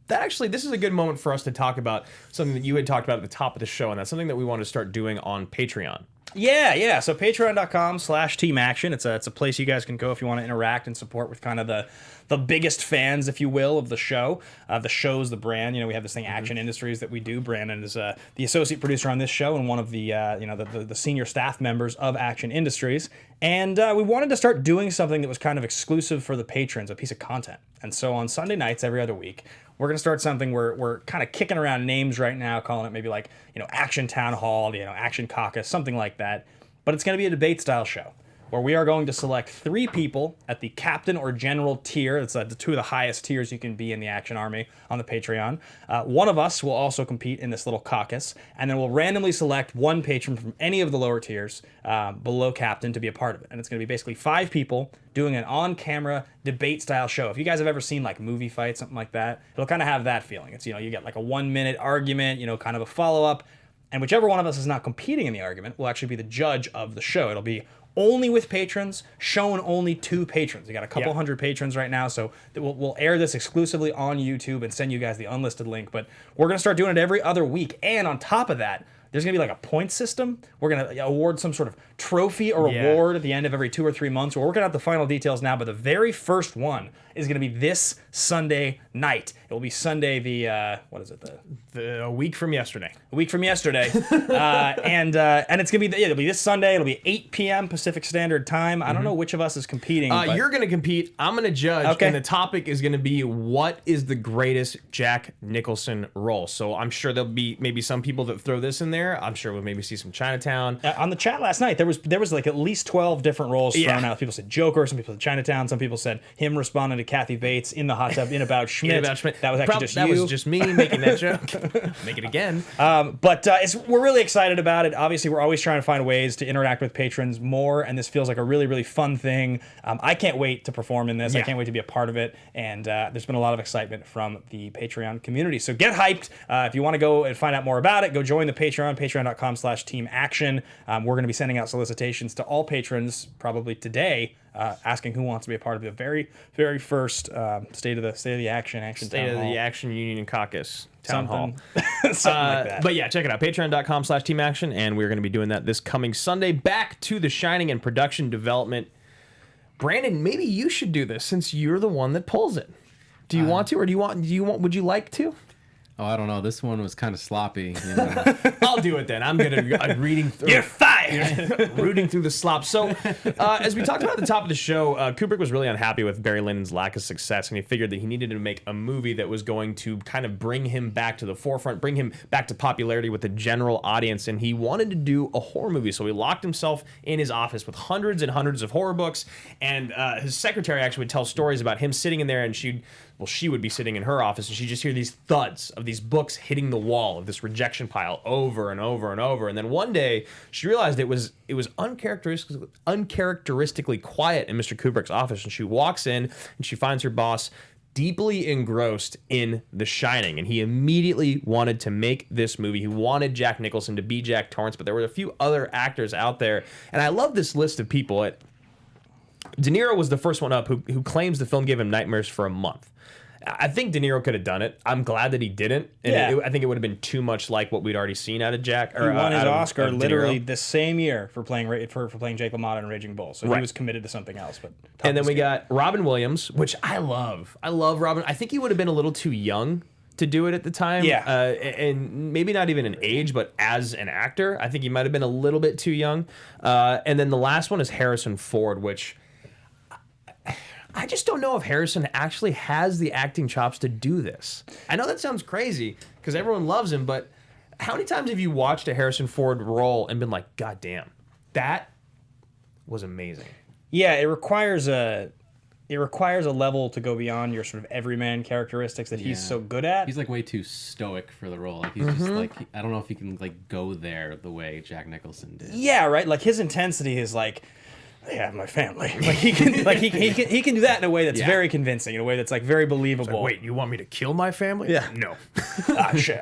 this is a good moment for us to talk about something that you had talked about at the top of the show, and that's something that we want to start doing on Patreon. Yeah. So patreon.com/Team Action. It's a place you guys can go if you want to interact and support with kind of the biggest fans, if you will, of the show. The show's the brand. You know, we have this thing, Action Industries, that we do. Brandon is the associate producer on this show and one of the the senior staff members of Action Industries. And we wanted to start doing something that was kind of exclusive for the patrons, a piece of content. And so on Sunday nights, every other week, we're going to start something where we're kind of kicking around names right now, calling it maybe like, you know, Action Town Hall, you know, Action Caucus, something like that. But it's going to be a debate style show where we are going to select 3 people at the captain or general tier. It's the 2 of the highest tiers you can be in the Action Army on the Patreon. One of us will also compete in this little caucus, and then we'll randomly select 1 patron from any of the lower tiers below captain to be a part of it. And it's going to be basically 5 people doing an on-camera debate-style show. If you guys have ever seen like movie fights, something like that, it'll kind of have that feeling. It's, you know, you get like a 1-minute argument, you know, kind of a follow-up, and whichever one of us is not competing in the argument will actually be the judge of the show. It'll be only with patrons, shown only to patrons. We got a couple hundred patrons right now, so we'll air this exclusively on YouTube and send you guys the unlisted link. But we're going to start doing it every other week. And on top of that, There's going to be like a point system. We're going to award some sort of trophy or award at the end of every 2 or 3 months. We're working out the final details now, but the very first one is going to be this Sunday night. It will be Sunday what is it? A week from yesterday. A week from yesterday. And it's going to be, it'll be this Sunday. It'll be 8 p.m. Pacific Standard Time. I don't know which of us is competing. You're going to compete. I'm going to judge. Okay. And the topic is going to be, what is the greatest Jack Nicholson role? So I'm sure there'll be maybe some people that throw this in there. I'm sure we'll maybe see some Chinatown. On the chat last night, there was like at least 12 different roles thrown out. People said Joker, some people said Chinatown, some people said him responding to Kathy Bates in the hot tub in About Schmidt. That was actually just you. That was just me making that joke. Make it again. But we're really excited about it. Obviously, we're always trying to find ways to interact with patrons more, and this feels like a really, really fun thing. I can't wait to perform in this. I can't wait to be a part of it, and there's been a lot of excitement from the Patreon community. So get hyped. If you want to go and find out more about it, go join the Patreon, patreon.com/teamaction. We're going to be sending out solicitations to all patrons probably today, asking who wants to be a part of the very, very first State of the Action Union Caucus Town Hall. Something like that. But yeah, check it out. Patreon.com/teamaction. And we're going to be doing that this coming Sunday. Back to The Shining and production development. Brandon, maybe you should do this since you're the one that pulls it. Do you want to, or would you like to? Oh, I don't know. This one was kind of sloppy. You know? I'll do it then. I'm reading through. You're fired! Rooting through the slop. So, as we talked about at the top of the show, Kubrick was really unhappy with Barry Lyndon's lack of success, and he figured that he needed to make a movie that was going to kind of bring him back to the forefront, bring him back to popularity with the general audience, and he wanted to do a horror movie. So he locked himself in his office with hundreds and hundreds of horror books, and his secretary actually would tell stories about him sitting in there, and she would be sitting in her office, and she'd just hear these thuds of these books hitting the wall of this rejection pile over and over and over. And then one day, she realized it was uncharacteristically quiet in Mr. Kubrick's office, and she walks in, and she finds her boss deeply engrossed in The Shining, and he immediately wanted to make this movie. He wanted Jack Nicholson to be Jack Torrance, but there were a few other actors out there, and I love this list of people. De Niro was the first one up who claims the film gave him nightmares for a month. I think De Niro could have done it. I'm glad that he didn't. And I think it would have been too much like what we'd already seen out of Jack. He won his Oscar literally the same year for playing Jake LaMotta in Raging Bull. So he was committed to something else. And then we got Robin Williams, which I love. I love Robin. I think he would have been a little too young to do it at the time. Yeah. And maybe not even in age, but as an actor, I think he might have been a little bit too young. And then the last one is Harrison Ford, which I just don't know if Harrison actually has the acting chops to do this. I know that sounds crazy because everyone loves him, but how many times have you watched a Harrison Ford role and been like, God damn, that was amazing? Yeah, it requires a level to go beyond your sort of everyman characteristics that he's so good at. He's like way too stoic for the role. Like he's just like, I don't know if he can like go there the way Jack Nicholson did. Yeah, right. Like his intensity is like, yeah, my family. Like he can do that in a way that's very convincing, in a way that's like very believable. Like, wait, you want me to kill my family? Yeah. No. Shit.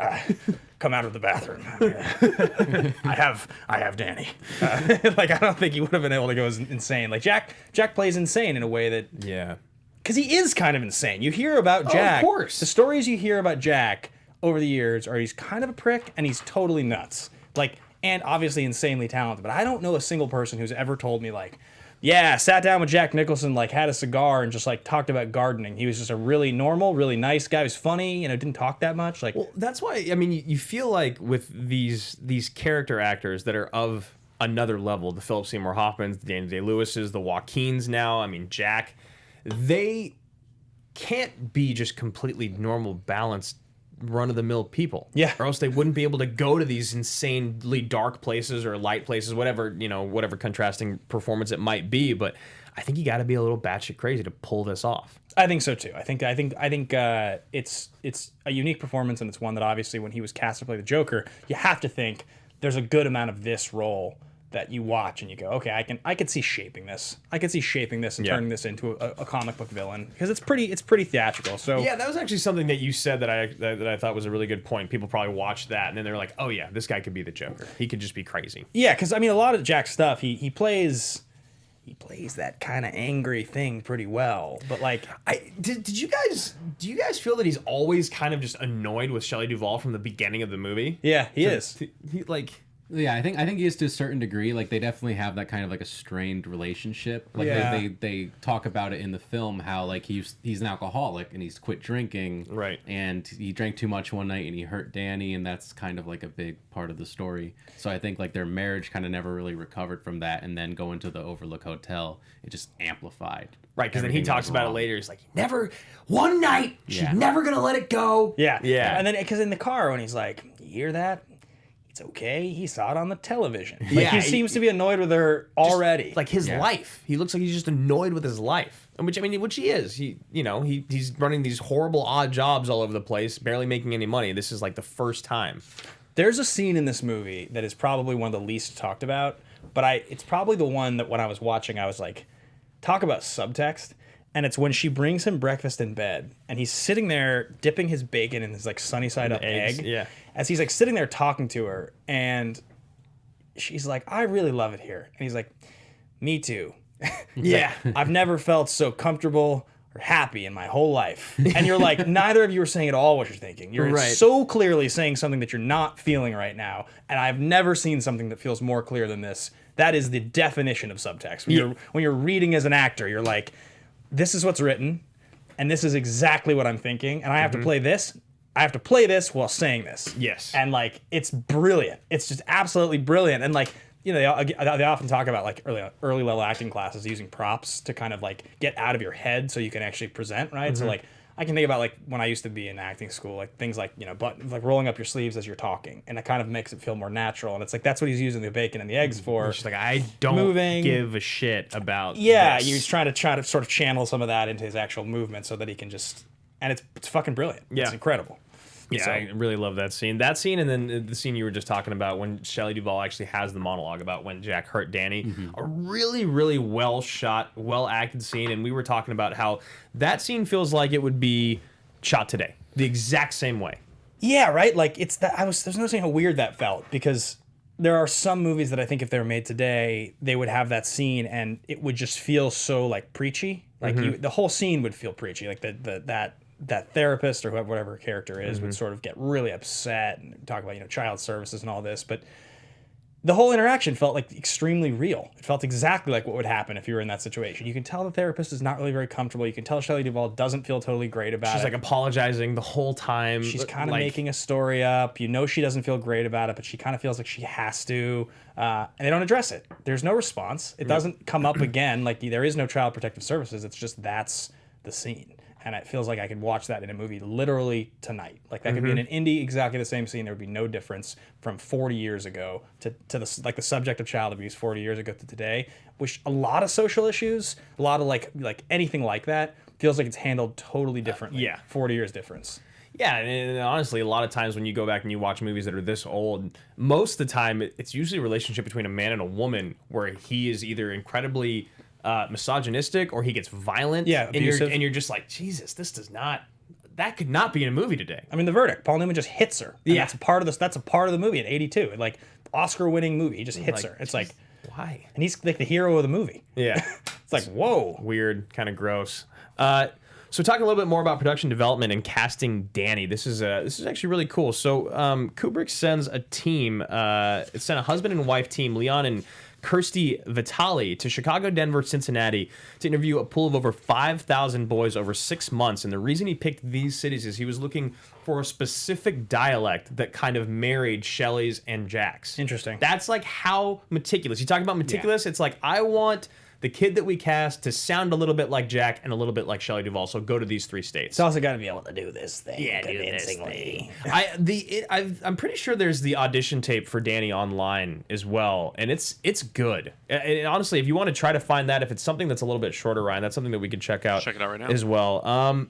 Come out of the bathroom. I have Danny. Like I don't think he would have been able to go as insane. Like Jack plays insane in a way that because he is kind of insane. You hear about Jack. Of course. The stories you hear about Jack over the years are he's kind of a prick and he's totally nuts. Like. And obviously insanely talented, but I don't know a single person who's ever told me like, yeah, sat down with Jack Nicholson, like had a cigar and just like talked about gardening. He was just a really normal, really nice guy. He was funny, didn't talk that much. Like, well, that's why I mean, you feel like with these character actors that are of another level, the Philip Seymour Hoffmans, the Daniel Day-Lewis's, the Joaquins now. I mean, Jack, they can't be just completely normal, balanced, run-of-the-mill people. Yeah. Or else they wouldn't be able to go to these insanely dark places or light places, whatever contrasting performance it might be. But I think you got to be a little batshit crazy to pull this off. I think so too. I think it's a unique performance, and it's one that obviously when he was cast to play the Joker, you have to think there's a good amount of this role that you watch and you go, okay, I could see shaping this. I could see shaping this and turning this into a comic book villain because it's pretty theatrical. So yeah, that was actually something that you said that I thought was a really good point. People probably watched that and then they're like, oh yeah, this guy could be the Joker. He could just be crazy. Yeah, because I mean, a lot of Jack's stuff, he plays he plays that kind of angry thing pretty well. But like, Do you guys feel that he's always kind of just annoyed with Shelley Duvall from the beginning of the movie? yeah, he is. He like. Yeah, I think he is to a certain degree. Like they definitely have that kind of like a strained relationship. Like Yeah. they talk about it in the film how like he's an alcoholic and he's quit drinking. Right. And he drank too much one night and he hurt Danny, and that's kind of like a big part of the story. So I think like their marriage kind of never really recovered from that, and then going to the Overlook Hotel, it just amplified. Right, because then he everything that talks was about it wrong. later. He's like, never, one night, she's Yeah. never gonna let it go. Yeah, Yeah. And then because in the car when he's like, "You hear that? It's okay. He saw it on the television." Like, Yeah, he seems to be annoyed with her already. Like his life. He looks like he's just annoyed with his life. Which he is. He's running these horrible odd jobs all over the place, barely making any money. This is like the first time. There's a scene in this movie that is probably one of the least talked about, but it's probably the one that when I was watching, I was like, talk about subtext. And it's when she brings him breakfast in bed, and he's sitting there dipping his bacon in his like sunny side up eggs, egg. yeah. As he's like sitting there talking to her, and she's like, "I really love it here," and he's like, "Me too." Yeah. I've never felt so comfortable or happy in my whole life. And you're like, neither of you are saying at all what you're thinking. You're Right. so clearly saying something that you're not feeling right now. And I've never seen something that feels more clear than this. That is the definition of subtext. When you're reading as an actor, you're like, this is what's written, and this is exactly what I'm thinking, and I have to play this. I have to play this while saying this. Yes. And like, it's brilliant. It's just absolutely brilliant. And like, you know, they often talk about like early level acting classes using props to kind of like get out of your head so you can actually present, right? So like, I can think about like when I used to be in acting school, like things like, you know, like rolling up your sleeves as you're talking, and it kind of makes it feel more natural. And it's like, that's what he's using the bacon and the eggs for. She's like, I don't Moving. give a shit about Yeah, this. he's trying to sort of channel some of that into his actual movement so that he can just, and it's fucking brilliant. Yeah. It's incredible. Yeah, So- I really love that scene. That scene, and then the scene you were just talking about when Shelley Duvall actually has the monologue about when Jack hurt Danny. A really, really well shot, well acted scene. And we were talking about how that scene feels like it would be shot today, the exact same way. Yeah, right. Like it's that there's no saying how weird that felt, because there are some movies that I think if they were made today, they would have that scene and it would just feel so like preachy. Like the whole scene would feel preachy. Like that therapist or whatever her character is would sort of get really upset and talk about, you know, child services and all this, but the whole interaction felt like extremely real. It felt exactly like what would happen if you were in that situation. You can tell the therapist is not really very comfortable. You can tell Shelley Duvall doesn't feel totally great about She's it. like apologizing the whole time. She's kind of like, making a story up. You know she doesn't feel great about it, but she kind of feels like she has to. And they don't address it. There's no response. It doesn't come up again. Like there is no Child Protective Services. It's just that's the scene. And it feels like I could watch that in a movie literally tonight. Like that could be in an indie, exactly the same scene. There would be no difference from 40 years ago to the subject of child abuse 40 years ago to today. Which a lot of social issues, a lot of like anything like that feels like it's handled totally differently. 40 years difference. Yeah, and honestly, a lot of times when you go back and you watch movies that are this old, most of the time it's usually a relationship between a man and a woman where he is either incredibly misogynistic or he gets violent. Yeah, abusive. and you're just like, Jesus, that could not be in a movie today. I mean, The Verdict. Paul Newman just hits her. And Yeah. that's a part of the movie in '82. Like Oscar-winning movie. He just hits her. It's like, why? and he's like the hero of the movie. Yeah. It's like, whoa. Weird, kind of gross. So talking a little bit more about production development and casting Danny, this is actually really cool. So Kubrick sends a team, sent a husband and wife team, Leon and Kirsty Vitale, to Chicago, Denver, Cincinnati to interview a pool of over 5,000 boys over 6 months. And the reason he picked these cities is he was looking for a specific dialect that kind of married Shelley's and Jack's. Interesting. That's like how meticulous. You talk about meticulous, It's like, I want the kid that we cast to sound a little bit like Jack and a little bit like Shelley Duvall. So go to these three states. It's also got to be able to do this thing. Yeah, do this convincingly. I'm pretty sure there's the audition tape for Danny online as well, and it's good. And honestly, if you want to try to find that, if it's something that's a little bit shorter, Ryan, that's something that we could check out. Check it out right now. As well.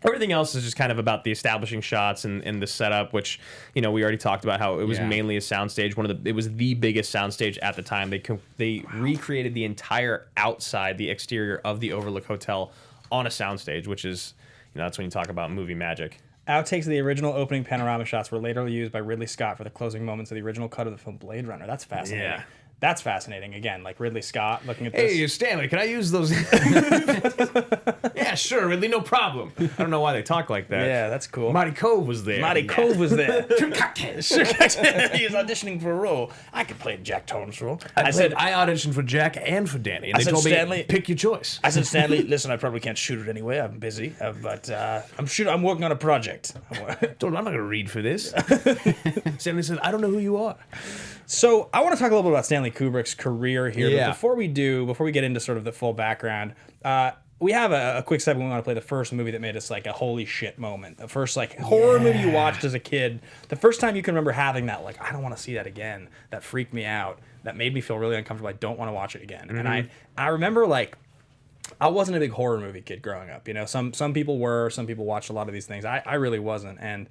Everything else is just kind of about the establishing shots and the setup, which, you know, we already talked about how it was mainly a soundstage. It was the biggest soundstage at the time. They recreated the entire outside, the exterior of the Overlook Hotel on a soundstage, which is, you know, that's when you talk about movie magic. Outtakes of the original opening panorama shots were later used by Ridley Scott for the closing moments of the original cut of the film Blade Runner. That's fascinating. Yeah. That's fascinating. Again, like Ridley Scott looking at this. Hey, Stanley, can I use those? Yeah, sure, Ridley, no problem. I don't know why they talk like that. Yeah, that's cool. Marty Cove was there. Marty Yeah. Cove was there. He was auditioning for a role. I could play Jack Torrance's role. I auditioned for Jack and for Danny, and they said, told Stanley, me, pick your choice. I said, Stanley, listen, I probably can't shoot it anyway. I'm busy, but I'm working on a project. Told him, I'm not going to read for this. Stanley said, I don't know who you are. So I want to talk a little bit about Stanley Kubrick's career here. Yeah. But before we get into sort of the full background, we have a quick segment. We want to play the first movie that made us like a holy shit moment. The first like horror movie you watched as a kid. The first time you can remember having that like, I don't want to see that again. That freaked me out. That made me feel really uncomfortable. I don't want to watch it again. And I remember like, I wasn't a big horror movie kid growing up. You know, some people were. Some people watched a lot of these things. I really wasn't. And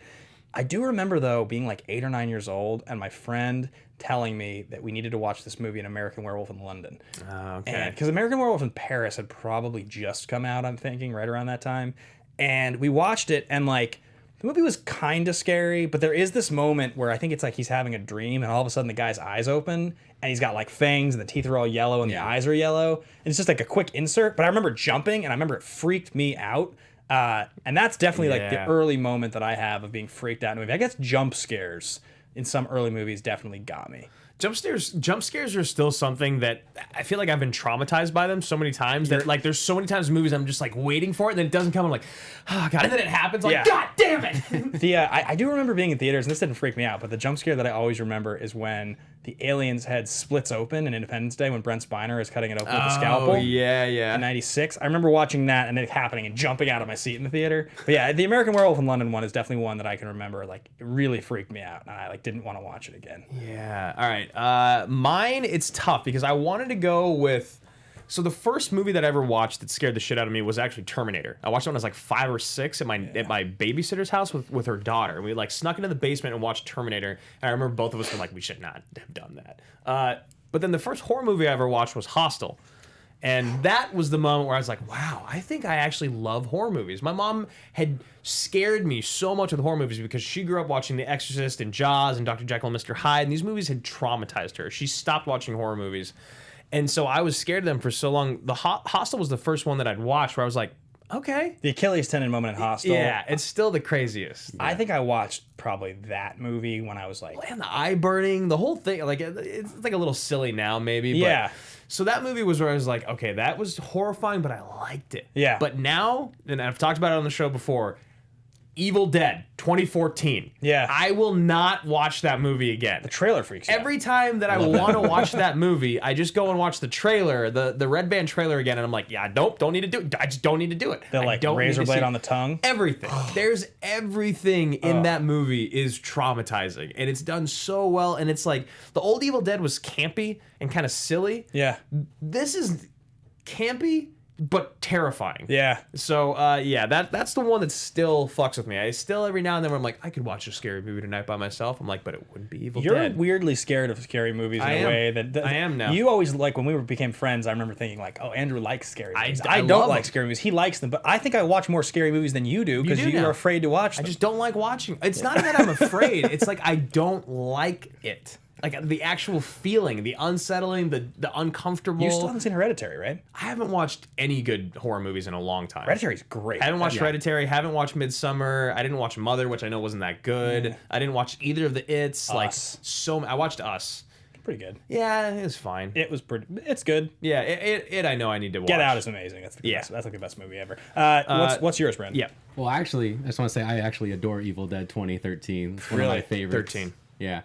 I do remember though being like 8 or 9 years old and my friend telling me that we needed to watch this movie, An American Werewolf in London. Okay. Because American Werewolf in Paris had probably just come out, I'm thinking, right around that time. And we watched it, and like, the movie was kind of scary, but there is this moment where I think it's like he's having a dream, and all of a sudden the guy's eyes open, and he's got like fangs, and the teeth are all yellow, and the eyes are yellow. And it's just like a quick insert, but I remember jumping, and I remember it freaked me out. And that's definitely like the early moment that I have of being freaked out in a movie. I guess jump scares in some early movies definitely got me. Jump scares are still something that I feel like I've been traumatized by them so many times that like there's so many times in movies I'm just like waiting for it and then it doesn't come. I'm like, oh god, and then it happens. Like, god damn it. I do remember being in theaters, and this didn't freak me out, but the jump scare that I always remember is when the alien's head splits open in Independence Day when Brent Spiner is cutting it open with a scalpel. Oh yeah. In '96, I remember watching that and it happening and jumping out of my seat in the theater. But yeah, the American Werewolf in London one is definitely one that I can remember. Like, it really freaked me out, and I like didn't want to watch it again. Yeah. All right. Mine, it's tough because I wanted to go with. So the first movie that I ever watched that scared the shit out of me was actually Terminator. I watched it when I was like 5 or 6 at my babysitter's house with her daughter. And we like snuck into the basement and watched Terminator. And I remember both of us were like, we should not have done that. But then the first horror movie I ever watched was Hostel. And that was the moment where I was like, wow, I think I actually love horror movies. My mom had scared me so much with horror movies because she grew up watching The Exorcist and Jaws and Dr. Jekyll and Mr. Hyde. And these movies had traumatized her. She stopped watching horror movies. And so I was scared of them for so long. The Hostel was the first one that I'd watched where I was like, okay. The Achilles tendon moment in Hostel. Yeah, it's still the craziest. I think I watched probably that movie when I was like... And the eye burning, the whole thing, like it's like a little silly now maybe. Yeah. But, so that movie was where I was like, okay, that was horrifying, but I liked it. Yeah. But now, and I've talked about it on the show before, Evil Dead 2014. Yeah. I will not watch that movie again. The trailer freaks you out. Every time that I want to watch that movie, I just go and watch the trailer, the Red Band trailer again, and I'm like, yeah, don't need to do it. I just don't need to do it. The like razor blade on the tongue. Everything. There's everything in that movie is traumatizing, and it's done so well. And it's like the old Evil Dead was campy and kind of silly. Yeah. This is campy but terrifying. Yeah. So that's the one that still fucks with me. I still every now and then I'm like, I could watch a scary movie tonight by myself. I'm like, but it wouldn't be Evil You're Dead. weirdly scared of scary movies in I a am. way that I am now. You always like when we became friends. I remember thinking like, oh, Andrew likes scary movies. I I love don't like them. scary movies. He likes them, but I think I watch more scary movies than you do because do you're now. afraid to watch them. I just don't like watching. It's not that I'm afraid. It's like I don't like it. Like the actual feeling, the unsettling, the uncomfortable. You still haven't seen Hereditary, right? I haven't watched any good horror movies in a long time. Hereditary's great. I haven't watched Yeah. Hereditary. Haven't watched Midsummer. I didn't watch Mother, which I know wasn't that good. I didn't watch either of the It's. I watched Us. Pretty good. Yeah, it was fine. It was pretty. It's good. Yeah, it I know I need to watch. Get Out is amazing. That's the best. That's like the best movie ever. What's yours, Brandon? Yeah. Well, actually, I just want to say I actually adore Evil Dead 2013. It's one of my favorites. 13. Yeah.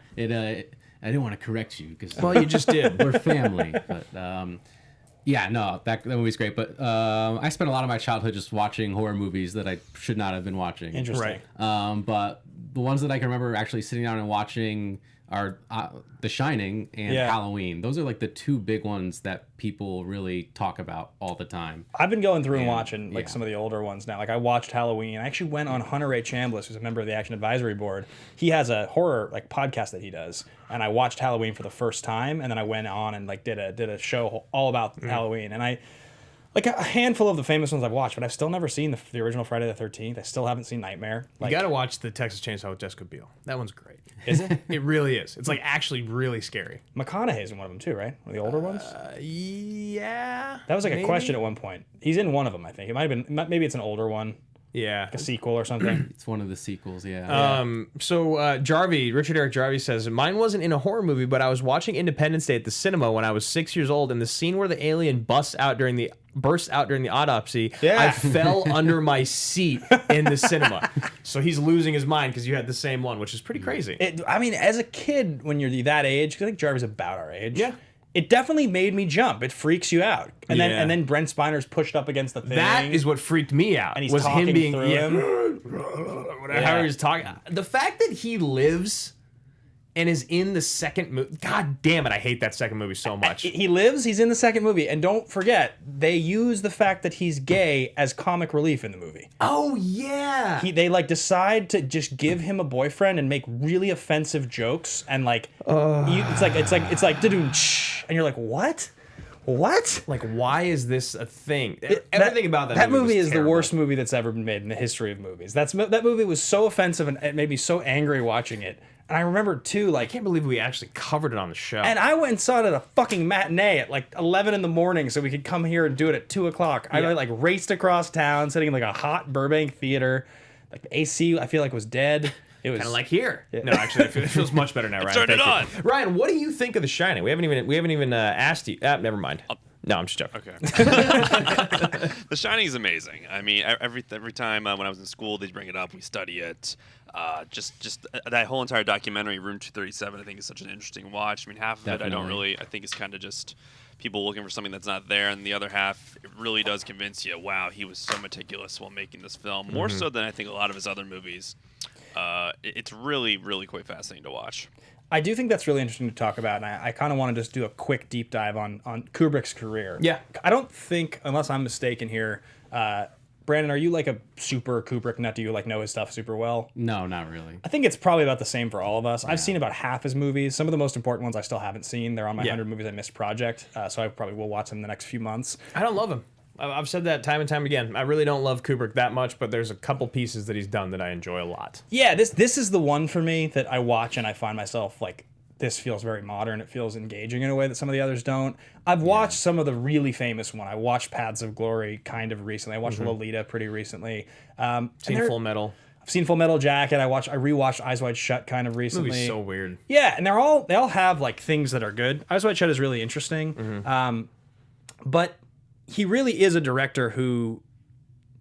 I didn't want to correct you because Well, you just did. we're family. But yeah, no, that movie's great. But I spent a lot of my childhood just watching horror movies that I should not have been watching. Interesting. Right. But the ones that I can remember actually sitting down and watching are The Shining and Halloween. Those are like the two big ones that people really talk about all the time. I've been going through and watching like some of the older ones now. Like I watched Halloween. I actually went on Hunter Ray Chambliss, who's a member of the Action Advisory Board. He has a horror like podcast that he does, and I watched Halloween for the first time, and then I went on and like did a show all about Halloween. And Like a handful of the famous ones I've watched, but I've still never seen the original Friday the 13th. I still haven't seen Nightmare. You got to watch the Texas Chainsaw with Jessica Biel. That one's great. Is it? It really is. It's like actually really scary. McConaughey's in one of them too, right? One of the older ones. Yeah. That was like maybe? a question at one point. He's in one of them, I think. It might have been. Maybe it's an older one, Yeah. like a sequel or something. It's one of the sequels, yeah. So Richard Eric Jarvie says, mine wasn't in a horror movie, but I was watching Independence Day at the cinema when I was 6 years old, and the scene where the alien bursts out during the autopsy, Yeah. I fell under my seat in the cinema. So he's losing his mind because you had the same one, which is pretty crazy. I mean, as a kid, when you're that age, 'cause I think Jarvis about our age. Yeah. It definitely made me jump. It freaks you out. And Yeah. then Brent Spiner's pushed up against the thing. That is what freaked me out. And he's was talking him being through him. how he was talking. The fact that he lives and is in the second movie. God damn it, I hate that second movie so much. He lives, he's in the second movie, and don't forget, they use the fact that he's gay as comic relief in the movie. Oh yeah. They like decide to just give him a boyfriend and make really offensive jokes, and like it's like da-doom-tsh, and you're like, what? Like, why is this a thing? Everything about that movie was is terrible. the worst movie that's ever been made in the history of movies. That movie was so offensive, and it made me so angry watching it. And I remember too, like, I can't believe we actually covered it on the show. and I went and saw it at a fucking matinee at like 11 in the morning so we could come here and do it at 2 o'clock. I like raced across town, sitting in like a hot Burbank theater. Like the AC, I feel like was dead. It was kind of like here. No, actually, it feels much better now, Ryan. Turn it Thank you. on. Ryan, what do you think of The Shining? We haven't even asked you. Never mind. No, I'm just joking. Okay. The Shining is amazing. I mean, every time when I was in school, they'd bring it up. We study it. Just that whole entire documentary, Room 237, I think is such an interesting watch. I mean, half of it I think is kind of just people looking for something that's not there, and the other half, it really does convince you, wow, he was so meticulous while making this film, more so than I think a lot of his other movies. It's really, really quite fascinating to watch. I do think that's really interesting to talk about, and I kind of want to just do a quick deep dive on Kubrick's career. Yeah. I don't think, unless I'm mistaken here, Brandon, are you like a super Kubrick nut? Do you like know his stuff super well? No, not really. I think it's probably about the same for all of us. I've seen about half his movies. Some of the most important ones I still haven't seen. They're on my 100 movies I missed project, so I probably will watch them in the next few months. I don't love him. I've said that time and time again. I really don't love Kubrick that much, but there's a couple pieces that he's done that I enjoy a lot. Yeah, this is the one for me that I watch and I find myself like, this feels very modern. It feels engaging in a way that some of the others don't. I've watched some of the really famous one. I watched Paths of Glory kind of recently. I watched Lolita pretty recently. Seen Full Metal. I've seen Full Metal Jacket. I rewatched Eyes Wide Shut kind of recently. Movie's so weird. Yeah, and they all have like things that are good. Eyes Wide Shut is really interesting. But he really is a director who,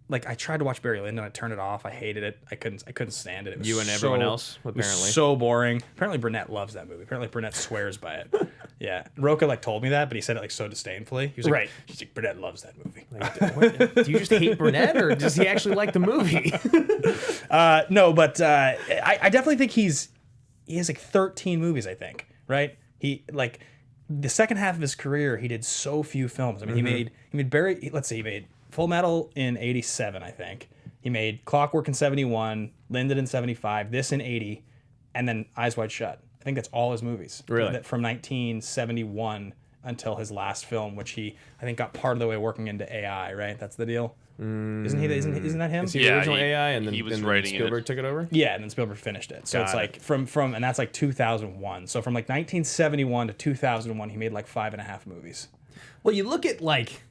like, I tried to watch Barry Lyndon, I turned it off. I hated it. I couldn't stand it. It was You and so, everyone else, it was apparently. so boring. Apparently Burnett loves that movie. Apparently Burnett swears by it. Yeah, Roca like told me that, but he said it like so disdainfully. He was like, Right. He's like, Burnett loves that movie. Do you just hate Burnett, or does he actually like the movie? No, but I definitely think he has like 13 movies. I think, right? He like the second half of his career, he did so few films. I mean, he made Full Metal in 87, I think. He made Clockwork in 71, Lyndon in 75, this in 80, and then Eyes Wide Shut. I think that's all his movies. Really? From 1971 until his last film, which he, I think, got part of the way working into AI, right? That's the deal. Isn't that him? Is he the Yeah, original he- AI, and then, he was and then writing it. Spielberg took it over? Yeah, and then Spielberg finished it. So it's Got like it. from and that's like 2001. So from like 1971 to 2001, he made like 5.5 movies. Well, you look at like,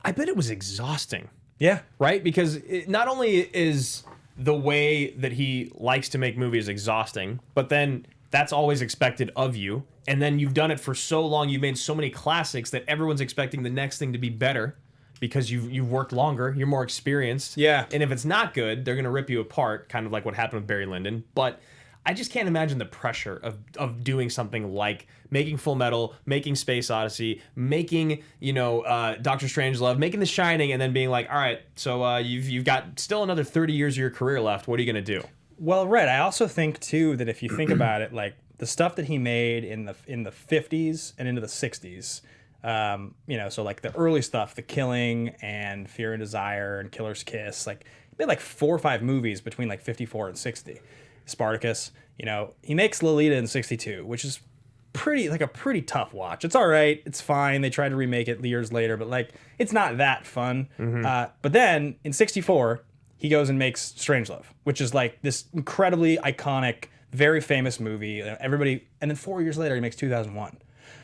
I bet it was exhausting. Yeah. Right? Because not only is the way that he likes to make movies exhausting, but then that's always expected of you. And then you've done it for so long, you've made so many classics that everyone's expecting the next thing to be better because you've worked longer, you're more experienced. Yeah. And if it's not good, they're going to rip you apart, kind of like what happened with Barry Lyndon. But I just can't imagine the pressure of doing something like making Full Metal, making Space Odyssey, making, Doctor Strangelove, making The Shining, and then being like, all right, so you've got still another 30 years of your career left. What are you going to do? Well, right. I also think too that if you think about it, like the stuff that he made in the 50s and into the 60s, so like the early stuff, The Killing and Fear and Desire and Killer's Kiss, like he made like 4 or 5 movies between like 54 and 60. Spartacus, he makes Lolita in 62, which is pretty tough watch. It's all right. It's fine. They tried to remake it years later, but like it's not that fun. But then in '64, he goes and makes Strangelove, which is like this incredibly iconic, very famous movie. Everybody, and then 4 years later, he makes 2001.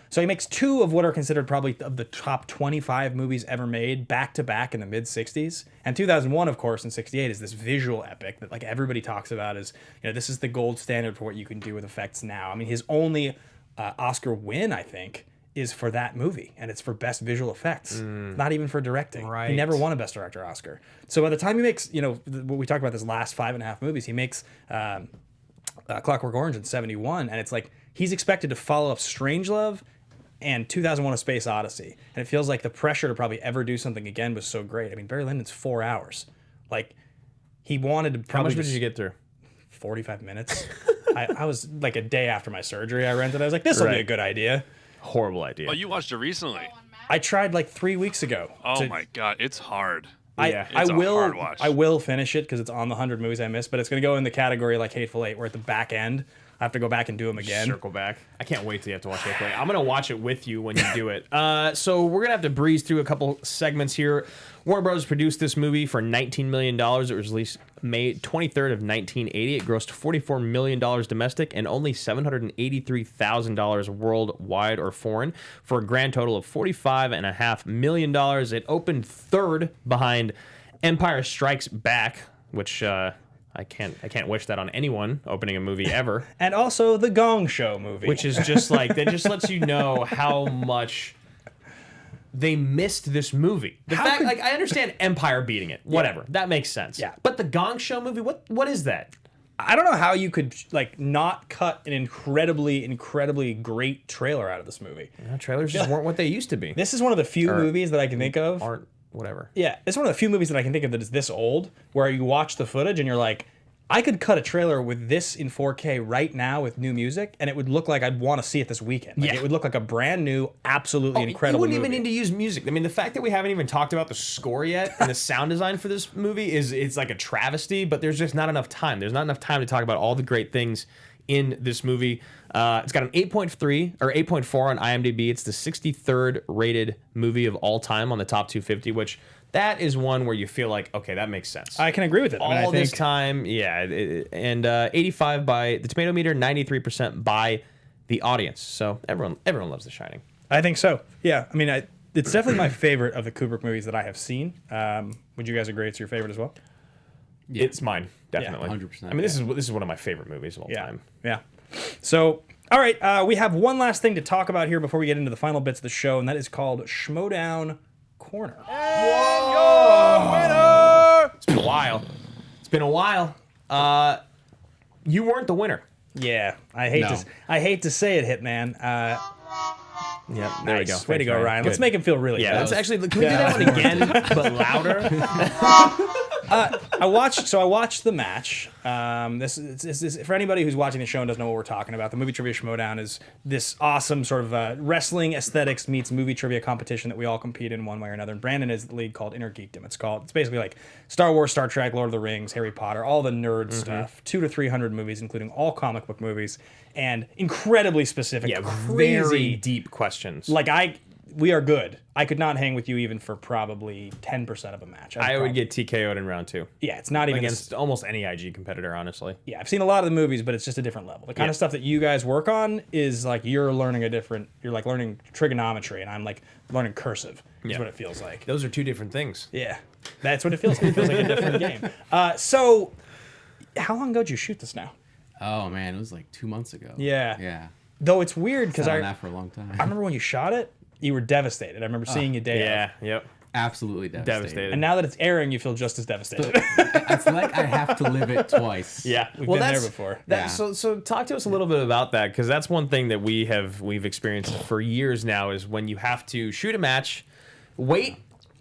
So he makes two of what are considered probably of the top 25 movies ever made back to back in the mid 60s. And 2001, of course, in 68 is this visual epic that like everybody talks about as, this is the gold standard for what you can do with effects now. I mean, his only Oscar win, I think, is for that movie, and it's for best visual effects, not even for directing. Right. He never won a best director Oscar. So by the time he makes, what we talked about, this last 5.5 movies, he makes Clockwork Orange in 71, and it's like he's expected to follow up Strangelove and 2001: A Space Odyssey, and it feels like the pressure to probably ever do something again was so great. I mean, Barry Lyndon's 4 hours. Like, he wanted to probably. How much did you get through? 45 minutes. I was like a day after my surgery. I rented. I was like, this will be a good idea. Horrible idea. Oh, you watched it recently? I tried like 3 weeks ago. Oh my god, it's hard. Yeah. It's a hard watch. I will finish it because it's on the 100 movies I missed, but it's going to go in the category like Hateful Eight, where at the back end I have to go back and do them again. Circle back. I can't wait till you have to watch Hateful Eight. I'm going to watch it with you when you do it. So we're going to have to breeze through a couple segments here. Warner Bros. Produced this movie for $19 million. It was released May 23rd of 1980. It grossed $44 million domestic and only $783,000 worldwide or foreign, for a grand total of $45.5 million. It opened third behind Empire Strikes Back, which I can't wish that on anyone opening a movie ever. And also the Gong Show movie, Which is just like, that just lets you know how much they missed this movie. The fact, like, I understand Empire beating it, whatever, that makes sense. Yeah. But the Gong Show movie, what is that? I don't know how you could like not cut an incredibly great trailer out of this movie. Trailers just weren't what they used to be. This is one of the few movies that I can think of. Aren't whatever. Yeah, it's one of the few movies that I can think of that is this old, where you watch the footage and you're like, I could cut a trailer with this in 4K right now with new music, and it would look like I'd want to see it this weekend. Like, Yeah. it would look like a brand new, absolutely incredible You wouldn't movie. even need to use music. I mean, the fact that we haven't even talked about the score yet and the sound design for this movie it's like a travesty, but there's just not enough time. There's not enough time to talk about all the great things in this movie. It's got an 8.3 or 8.4 on IMDb. It's the 63rd rated movie of all time on the top 250, which that is one where you feel like, okay, that makes sense. I can agree with it. I mean, I All this think- time, yeah. And 85 by the tomato meter, 93% by the audience. So everyone loves The Shining. I think so. Yeah. I mean, it's definitely my favorite of the Kubrick movies that I have seen. Would you guys agree it's your favorite as well? Yeah. It's mine, definitely. 100%, I mean, this is one of my favorite movies of all time. Yeah. So, all right, we have one last thing to talk about here before we get into the final bits of the show, and that is called Schmodown Corner. It's been a while. You weren't the winner. Yeah, I hate to say it, Hitman. Yeah, there we go. Way to go, Ryan. Let's make him feel really Yeah, good. let's actually. Can we do that one again, but louder? I watched the match. This is for anybody who's watching the show and doesn't know what we're talking about. The Movie Trivia Schmodown is this awesome sort of wrestling aesthetics meets movie trivia competition that we all compete in one way or another. And Brandon is the league called Inner Geekdom. It's basically like Star Wars, Star Trek, Lord of the Rings, Harry Potter, all the nerd stuff. 200 to 300 movies, including all comic book movies, and incredibly specific, Yeah, crazy, very deep questions. we are good. I could not hang with you even for probably 10% of a match. I would get TKO'd in round 2 Yeah, it's not even against almost any IG competitor, honestly. Yeah, I've seen a lot of the movies, but it's just a different level. The kind of stuff that you guys work on is like you're like learning trigonometry, and I'm like learning cursive. Is Yeah. what it feels like. Those are two different things. Yeah, that's what it feels like. It feels like a different game. So, how long ago did you shoot this now? Oh man, it was like 2 months ago. Yeah. Yeah. Though it's weird because Sat I on that for a long time. remember when you shot it, you were devastated. I remember seeing you day of. Yep. Absolutely devastated. And now that it's airing, you feel just as devastated. It's like I have to live it twice. Yeah, We've been there before. Yeah. So talk to us a little bit about that, because that's one thing that we've experienced for years now, is when you have to shoot a match, wait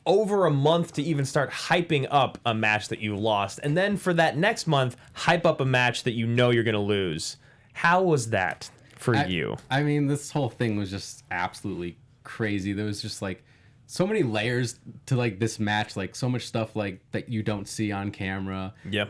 over a month to even start hyping up a match that you lost, and then for that next month hype up a match that you know you're going to lose. How was that for you? I mean, this whole thing was just absolutely crazy. There was just like so many layers to like this match, like so much stuff like that you don't see on camera. Yep.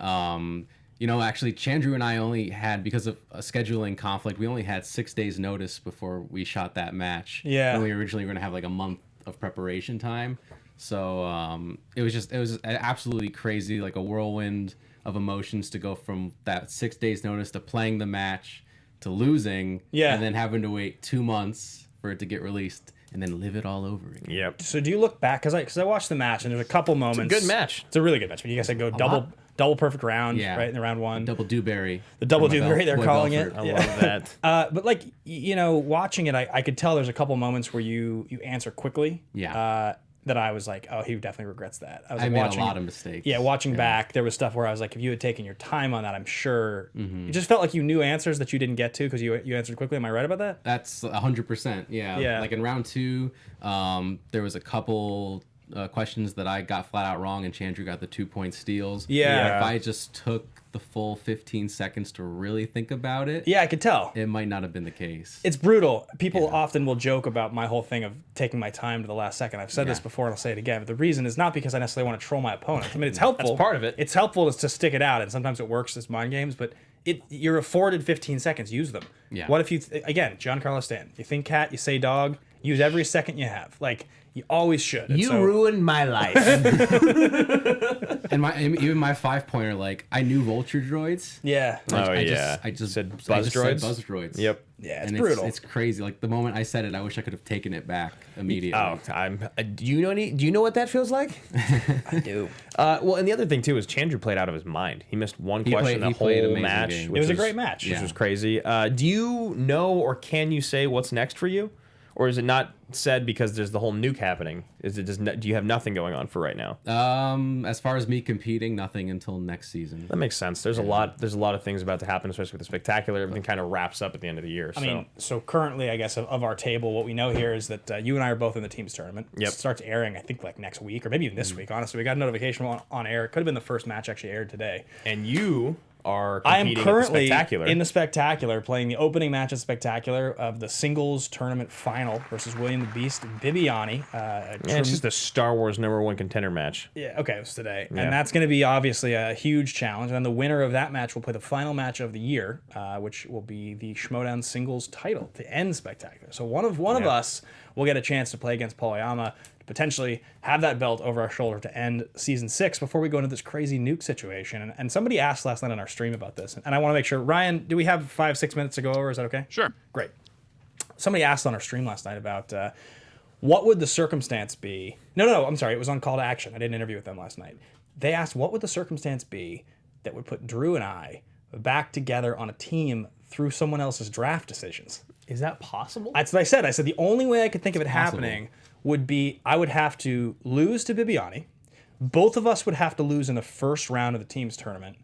Actually, Chandru and I only had, because of a scheduling conflict, we only had 6 days notice before we shot that match. Yeah. And we originally were going to have like a month of preparation time. So it was absolutely crazy, like a whirlwind of emotions to go from that 6 days notice to playing the match to losing. Yeah. And then having to wait 2 months for it to get released and then live it all over again. Yep. So do you look back, because I watched the match and there's a couple moments. It's a good match. It's a really good match. But you guys said go double perfect round, right, in the round one. Double Dewberry. The double Dewberry, they're calling it. I love that. But like, watching it, I could tell there's a couple moments where you answer quickly. Yeah. That I was like, oh, he definitely regrets that. I made a lot of mistakes. Yeah, watching back, there was stuff where I was like, if you had taken your time on that, I'm sure it just felt like you knew answers that you didn't get to because you answered quickly. Am I right about that? That's 100%. Yeah. Like in round 2, there was a couple questions that I got flat out wrong, and Chandru got the 2-point steals. Yeah. If I just took the full 15 seconds to really think about it, Yeah, I could tell. it might not have been the case. It's brutal. People often will joke about my whole thing of taking my time to the last second. I've said this before and I'll say it again. But the reason is not because I necessarily want to troll my opponent. I mean, it's helpful. That's part of it. It's helpful to stick it out, and sometimes it works as mind games. But you're afforded 15 seconds. Use them. Yeah. What if you again, Giancarlo Stanton? You think cat, you say dog. Use every second you have. Like you always should. And so, ruined my life. And even my 5-pointer, like I knew vulture droids. yeah. I just said I buzz just droids? said buzz droids. Yep. Yeah, it's And brutal. It's crazy. Like the moment I said it, I wish I could have taken it back immediately. Do you know what that feels like? I do. Well, and the other thing too is Chandru played out of his mind. He missed one question he the played whole amazing match. game. It was a great match. which was crazy. Do you know or can you say what's next for you? Or is it not said because there's the whole nuke happening? Do you have nothing going on for right now? As far as me competing, nothing until next season. That makes sense. There's a lot of things about to happen, especially with the Spectacular. Everything kind of wraps up at the end of the year. I mean, so currently, I guess, of our table, what we know here is that you and I are both in the teams tournament. Yep. It starts airing, I think, like next week or maybe even this week, honestly. We got a notification on air. It could have been the first match actually aired today. and you are I am competing currently at the Spectacular. in the Spectacular, playing the opening match of Spectacular of the singles tournament final versus William the Beast Bibiani. it's just a Star Wars #1 contender match. Yeah, okay, it was today. Yeah. And that's going to be obviously a huge challenge. And then the winner of that match will play the final match of the year, which will be the Schmodown singles title to end Spectacular. So one of us will get a chance to play against Paul Oyama, to potentially have that belt over our shoulder to end season 6 before we go into this crazy nuke situation. And somebody asked last night on our stream about this, and I want to make sure, Ryan, do we have 5-6 minutes to go over? Is that okay? Sure. Great. Somebody asked on our stream last night about what would the circumstance be? No, I'm sorry. It was on Call to Action. I did an interview with them last night. They asked what would the circumstance be that would put Drew and I back together on a team through someone else's draft decisions. Is that possible? That's what I said. I said the only way I could think of it happening would be I would have to lose to Bibiani. Both of us would have to lose in the first round of the teams tournament.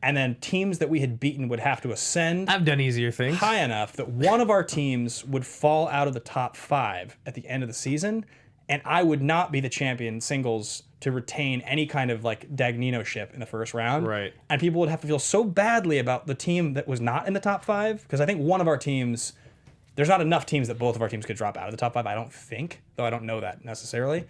And then teams that we had beaten would have to ascend I've done easier things. high enough that one of our teams would fall out of the top 5 at the end of the season, and I would not be the champion singles to retain any kind of like Dagnino-ship in the first round. Right. And people would have to feel so badly about the team that was not in the top 5, because I think one of our teams, there's not enough teams that both of our teams could drop out of the top 5, I don't think, though I don't know that necessarily.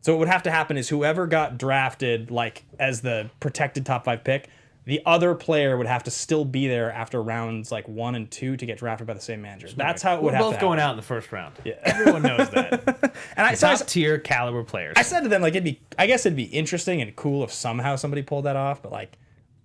So what would have to happen is whoever got drafted like as the protected top 5 pick, the other player would have to still be there after rounds like 1 and 2 to get drafted by the same manager. That's how it would We're have to both happen. going out in the first round. Yeah. Everyone knows that. And I Top tier caliber players. I said to them, like, I guess it'd be interesting and cool if somehow somebody pulled that off, but like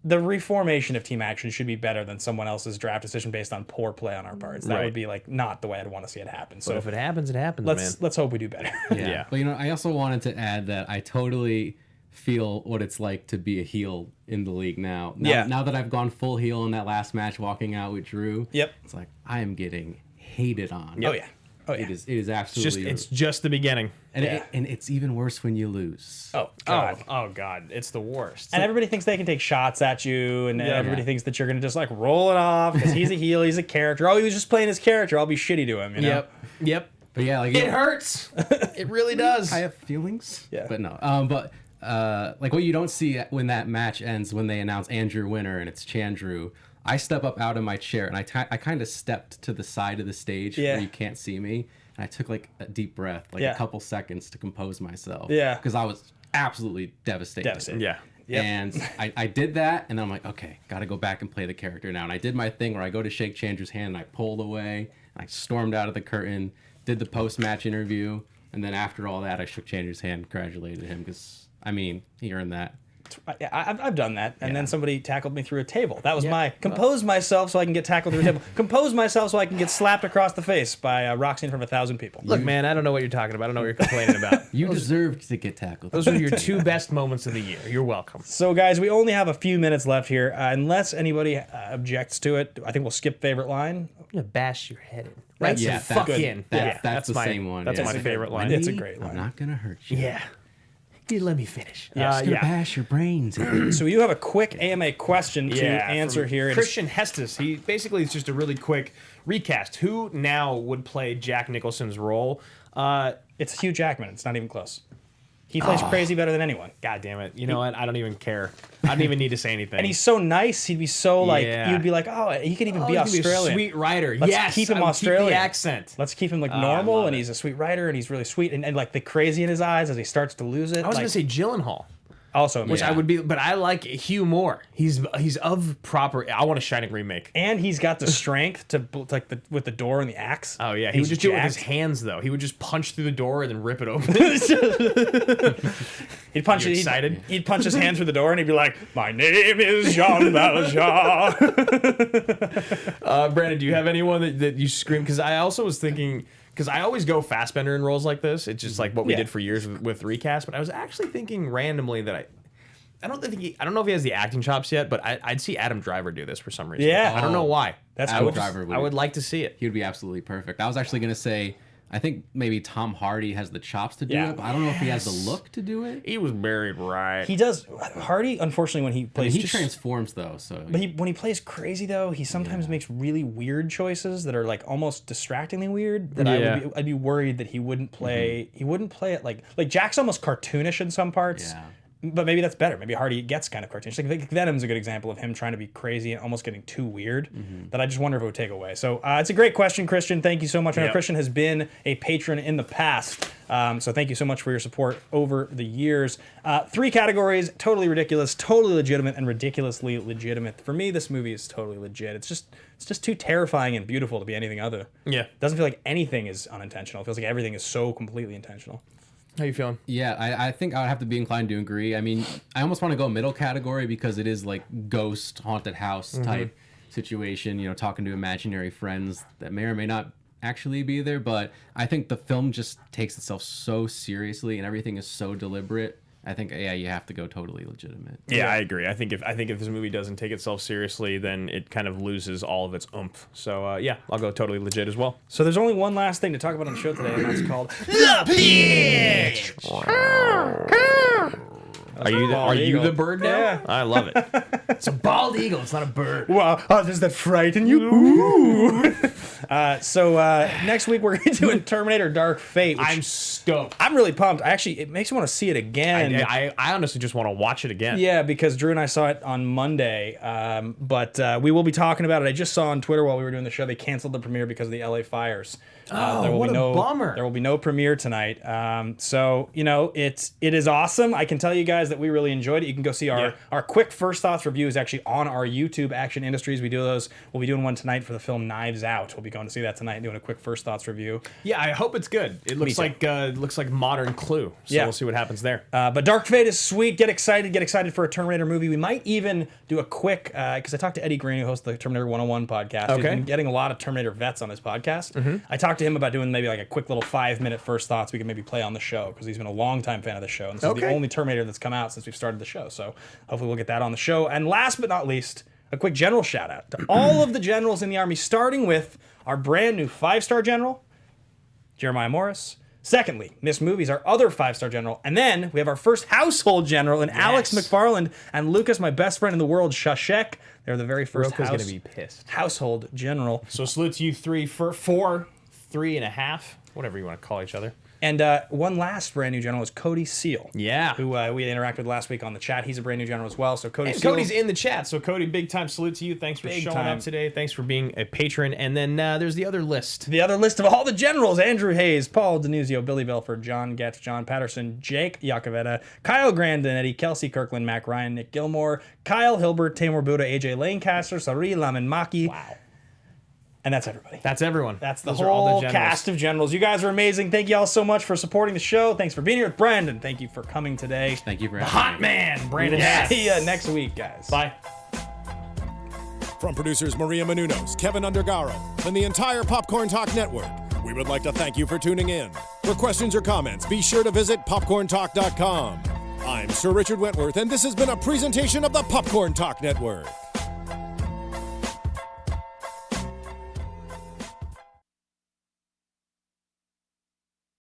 the reformation of team action should be better than someone else's draft decision based on poor play on our parts. That would be like not the way I'd want to see it happen. So But if it happens, it happens, man. let's hope we do better. Yeah. But I also wanted to add that I totally feel what it's like to be a heel in the league now. Now that I've gone full heel in that last match, walking out with Drew. Yep. It's like I am getting hated on. Oh yeah. Oh yeah. It is absolutely. It's just the beginning. and it's even worse when you lose. Oh god. Oh God, it's the worst. And everybody thinks they can take shots at you, and everybody thinks that you're gonna just like roll it off because he's a heel, he's a character. Oh, he was just playing his character. I'll be shitty to him. You know? Yep. But yeah, like It hurts. It really does. I have feelings. Yeah. But no. Like what you don't see when that match ends, when they announce Andrew winner and it's Chandru, I step up out of my chair and I kind of stepped to the side of the stage where you can't see me, and I took like a deep breath, like a couple seconds to compose myself. Yeah. Because I was absolutely devastated. Yeah. Yep. And I did that, and then I'm like, okay, got to go back and play the character now. And I did my thing where I go to shake Chandra's hand, and I pulled away, and I stormed out of the curtain, did the post-match interview, and then after all that, I shook Chandra's hand, congratulated him, because, I mean, he earned that. I've done that, and then somebody tackled me through a table. That was my compose myself so I can get tackled through a table. Compose myself so I can get slapped across the face by Roxy in front of 1,000 people. Look, man, I don't know what you're talking about. I don't know what you're complaining about. You deserved to get tackled. Those are your 2 best moments of the year. You're welcome. So, guys, we only have a few minutes left here. Unless anybody objects to it, I think we'll skip favorite line. I'm gonna bash your head in. Right? Yeah, Fuck that's in. That's the my, same one. That's yeah. my favorite line. It's a great line. I'm not gonna hurt you. Yeah. You let me finish. Just gonna bash your brains in. So you have a quick AMA question to answer from here. Christian Hestus. He basically is just a really quick recast. Who now would play Jack Nicholson's role? It's Hugh Jackman. It's not even close. He plays crazy better than anyone. God damn it. You know what? I don't even care. I don't even need to say anything. And he's so nice. He'd be so like, Yeah. you'd be like, oh, he could even be he could Australian. a sweet writer. Let's yes. keep him I would Australian. Keep the accent. Let's keep him like I normal, love and it. he's a sweet writer, and he's really sweet, and like the crazy in his eyes as he starts to lose it. I was like, gonna say Gyllenhaal. also, Which I would be, but I like Hugh more. He's of proper. I want a Shining remake. and he's got the strength to like with the door and the axe. Oh yeah, he would He's just do it with his jacked. hands though. He would just punch through the door and then rip it open. He'd punch. You excited? He'd punch his hand through the door, and he'd be like, "My name is Jean Valjean." Brandon, do you have anyone that you scream? Because I also was thinking, because I always go Fassbender in roles like this. It's just like what we Yeah. did for years with recast. But I was actually thinking randomly that I don't know if he has the acting chops yet, but I'd see Adam Driver do this for some reason. Yeah. I don't know why. That's Adam cool. Driver I would like to see it. He would be absolutely perfect. I was actually gonna say, I think maybe Tom Hardy has the chops to do Yeah. it, but I don't know if he has the look to do it. He was buried right. He does. Hardy, unfortunately, when he I mean, plays, he just- transforms though, so But when he plays crazy though, he sometimes makes really weird choices that are like almost distractingly weird. That Yeah. I'd be worried that he wouldn't play. He wouldn't play it like Jack's almost cartoonish in some parts. Yeah. But maybe that's better. Maybe Hardy gets kind of cartoonish. Like Venom's a good example of him trying to be crazy and almost getting too weird. That I just wonder if it would take away. So it's a great question, Christian. Thank you so much. I know Yep. Christian has been a patron in the past. So thank you so much for your support over the years. 3 categories: totally ridiculous, totally legitimate, and ridiculously legitimate. For me, this movie is totally legit. It's just too terrifying and beautiful to be anything other. Yeah. It doesn't feel like anything is unintentional. It feels like everything is so completely intentional. How you feeling? yeah, I think I would have to be inclined to agree. I mean, I almost want to go middle category because it is like ghost haunted house type situation, you know, talking to imaginary friends that may or may not actually be there, but I think the film just takes itself so seriously and everything is so deliberate. I think you have to go totally legitimate. Yeah, I agree. I think if this movie doesn't take itself seriously, then it kind of loses all of its oomph. So I'll go totally legit as well. So there's only one last thing to talk about on the show today, and that's called The Pitch. Are you eagle. the bird now? Yeah. I love it. It's a bald eagle. It's not a bird. Wow, does that frighten you? Ooh. So next week we're going to do Terminator Dark Fate. Which I'm stoked. I'm really pumped. Actually, it makes me want to see it again. I honestly just want to watch it again. Yeah, because Drew and I saw it on Monday, but we will be talking about it. I just saw on Twitter while we were doing the show they canceled the premiere because of the LA fires. What a bummer. There will be no premiere tonight. So you know it is awesome. I can tell you guys that we really enjoyed it. You can go see our quick first thoughts review is actually on our YouTube, Action Industries. We do those. We'll be doing one tonight for the film Knives Out. We'll be going to see that tonight and doing a quick first thoughts review. Yeah, I hope it's good. It looks like modern Clue. So Yeah. we'll see what happens there. But Dark Fate is sweet. Get excited for a Terminator movie. We might even do a quick, because I talked to Eddie Green, who hosts the Terminator 101 podcast. He's Okay. been getting a lot of Terminator vets on his podcast. I talked to him about doing maybe like a quick little 5-minute first thoughts we could maybe play on the show, because he's been a longtime fan of the show. And this is the Okay. only Terminator that's come out since we've started the show. So hopefully we'll get that on the show. And last but not least, a quick general shout out to all of the generals in the Army, starting with our brand new 5-star general, Jeremiah Morris. Secondly, Miss Movies, our other 5-star general. And then we have our first household general in Alex McFarland and Lucas, my best friend in the world, Shashek. They're the very first Roka's gonna be pissed. household general. So salute to you 3 for 4, 3.5, whatever you want to call each other. And one last brand new general is Cody Seal. Yeah. Who we interacted with last week on the chat. He's a brand new general as well. So Cody Seal. Cody's in the chat. So Cody, big time salute to you. Thanks for showing up today. Thanks for being a patron. And then there's the other list. The other list of all the generals: Andrew Hayes, Paul Denuzio, Billy Belford, John Getz, John Patterson, Jake Iacovetta, Kyle Grandin, Eddie Kelsey, Kirkland, Mac Ryan, Nick Gilmore, Kyle Hilbert, Tamor Buddha, AJ Lancaster, Sari Lamanmaki. Wow. And that's everybody. That's everyone. That's the whole cast of generals. You guys are amazing. Thank you all so much for supporting the show. Thanks for being here with Brandon. Thank you for coming today. Thank you for the having me. hot man, Brandon. See you next week, guys. Bye. From producers Maria Menounos, Kevin Undergaro, and the entire Popcorn Talk Network, we would like to thank you for tuning in. For questions or comments, be sure to visit popcorntalk.com. I'm Sir Richard Wentworth, and this has been a presentation of the Popcorn Talk Network.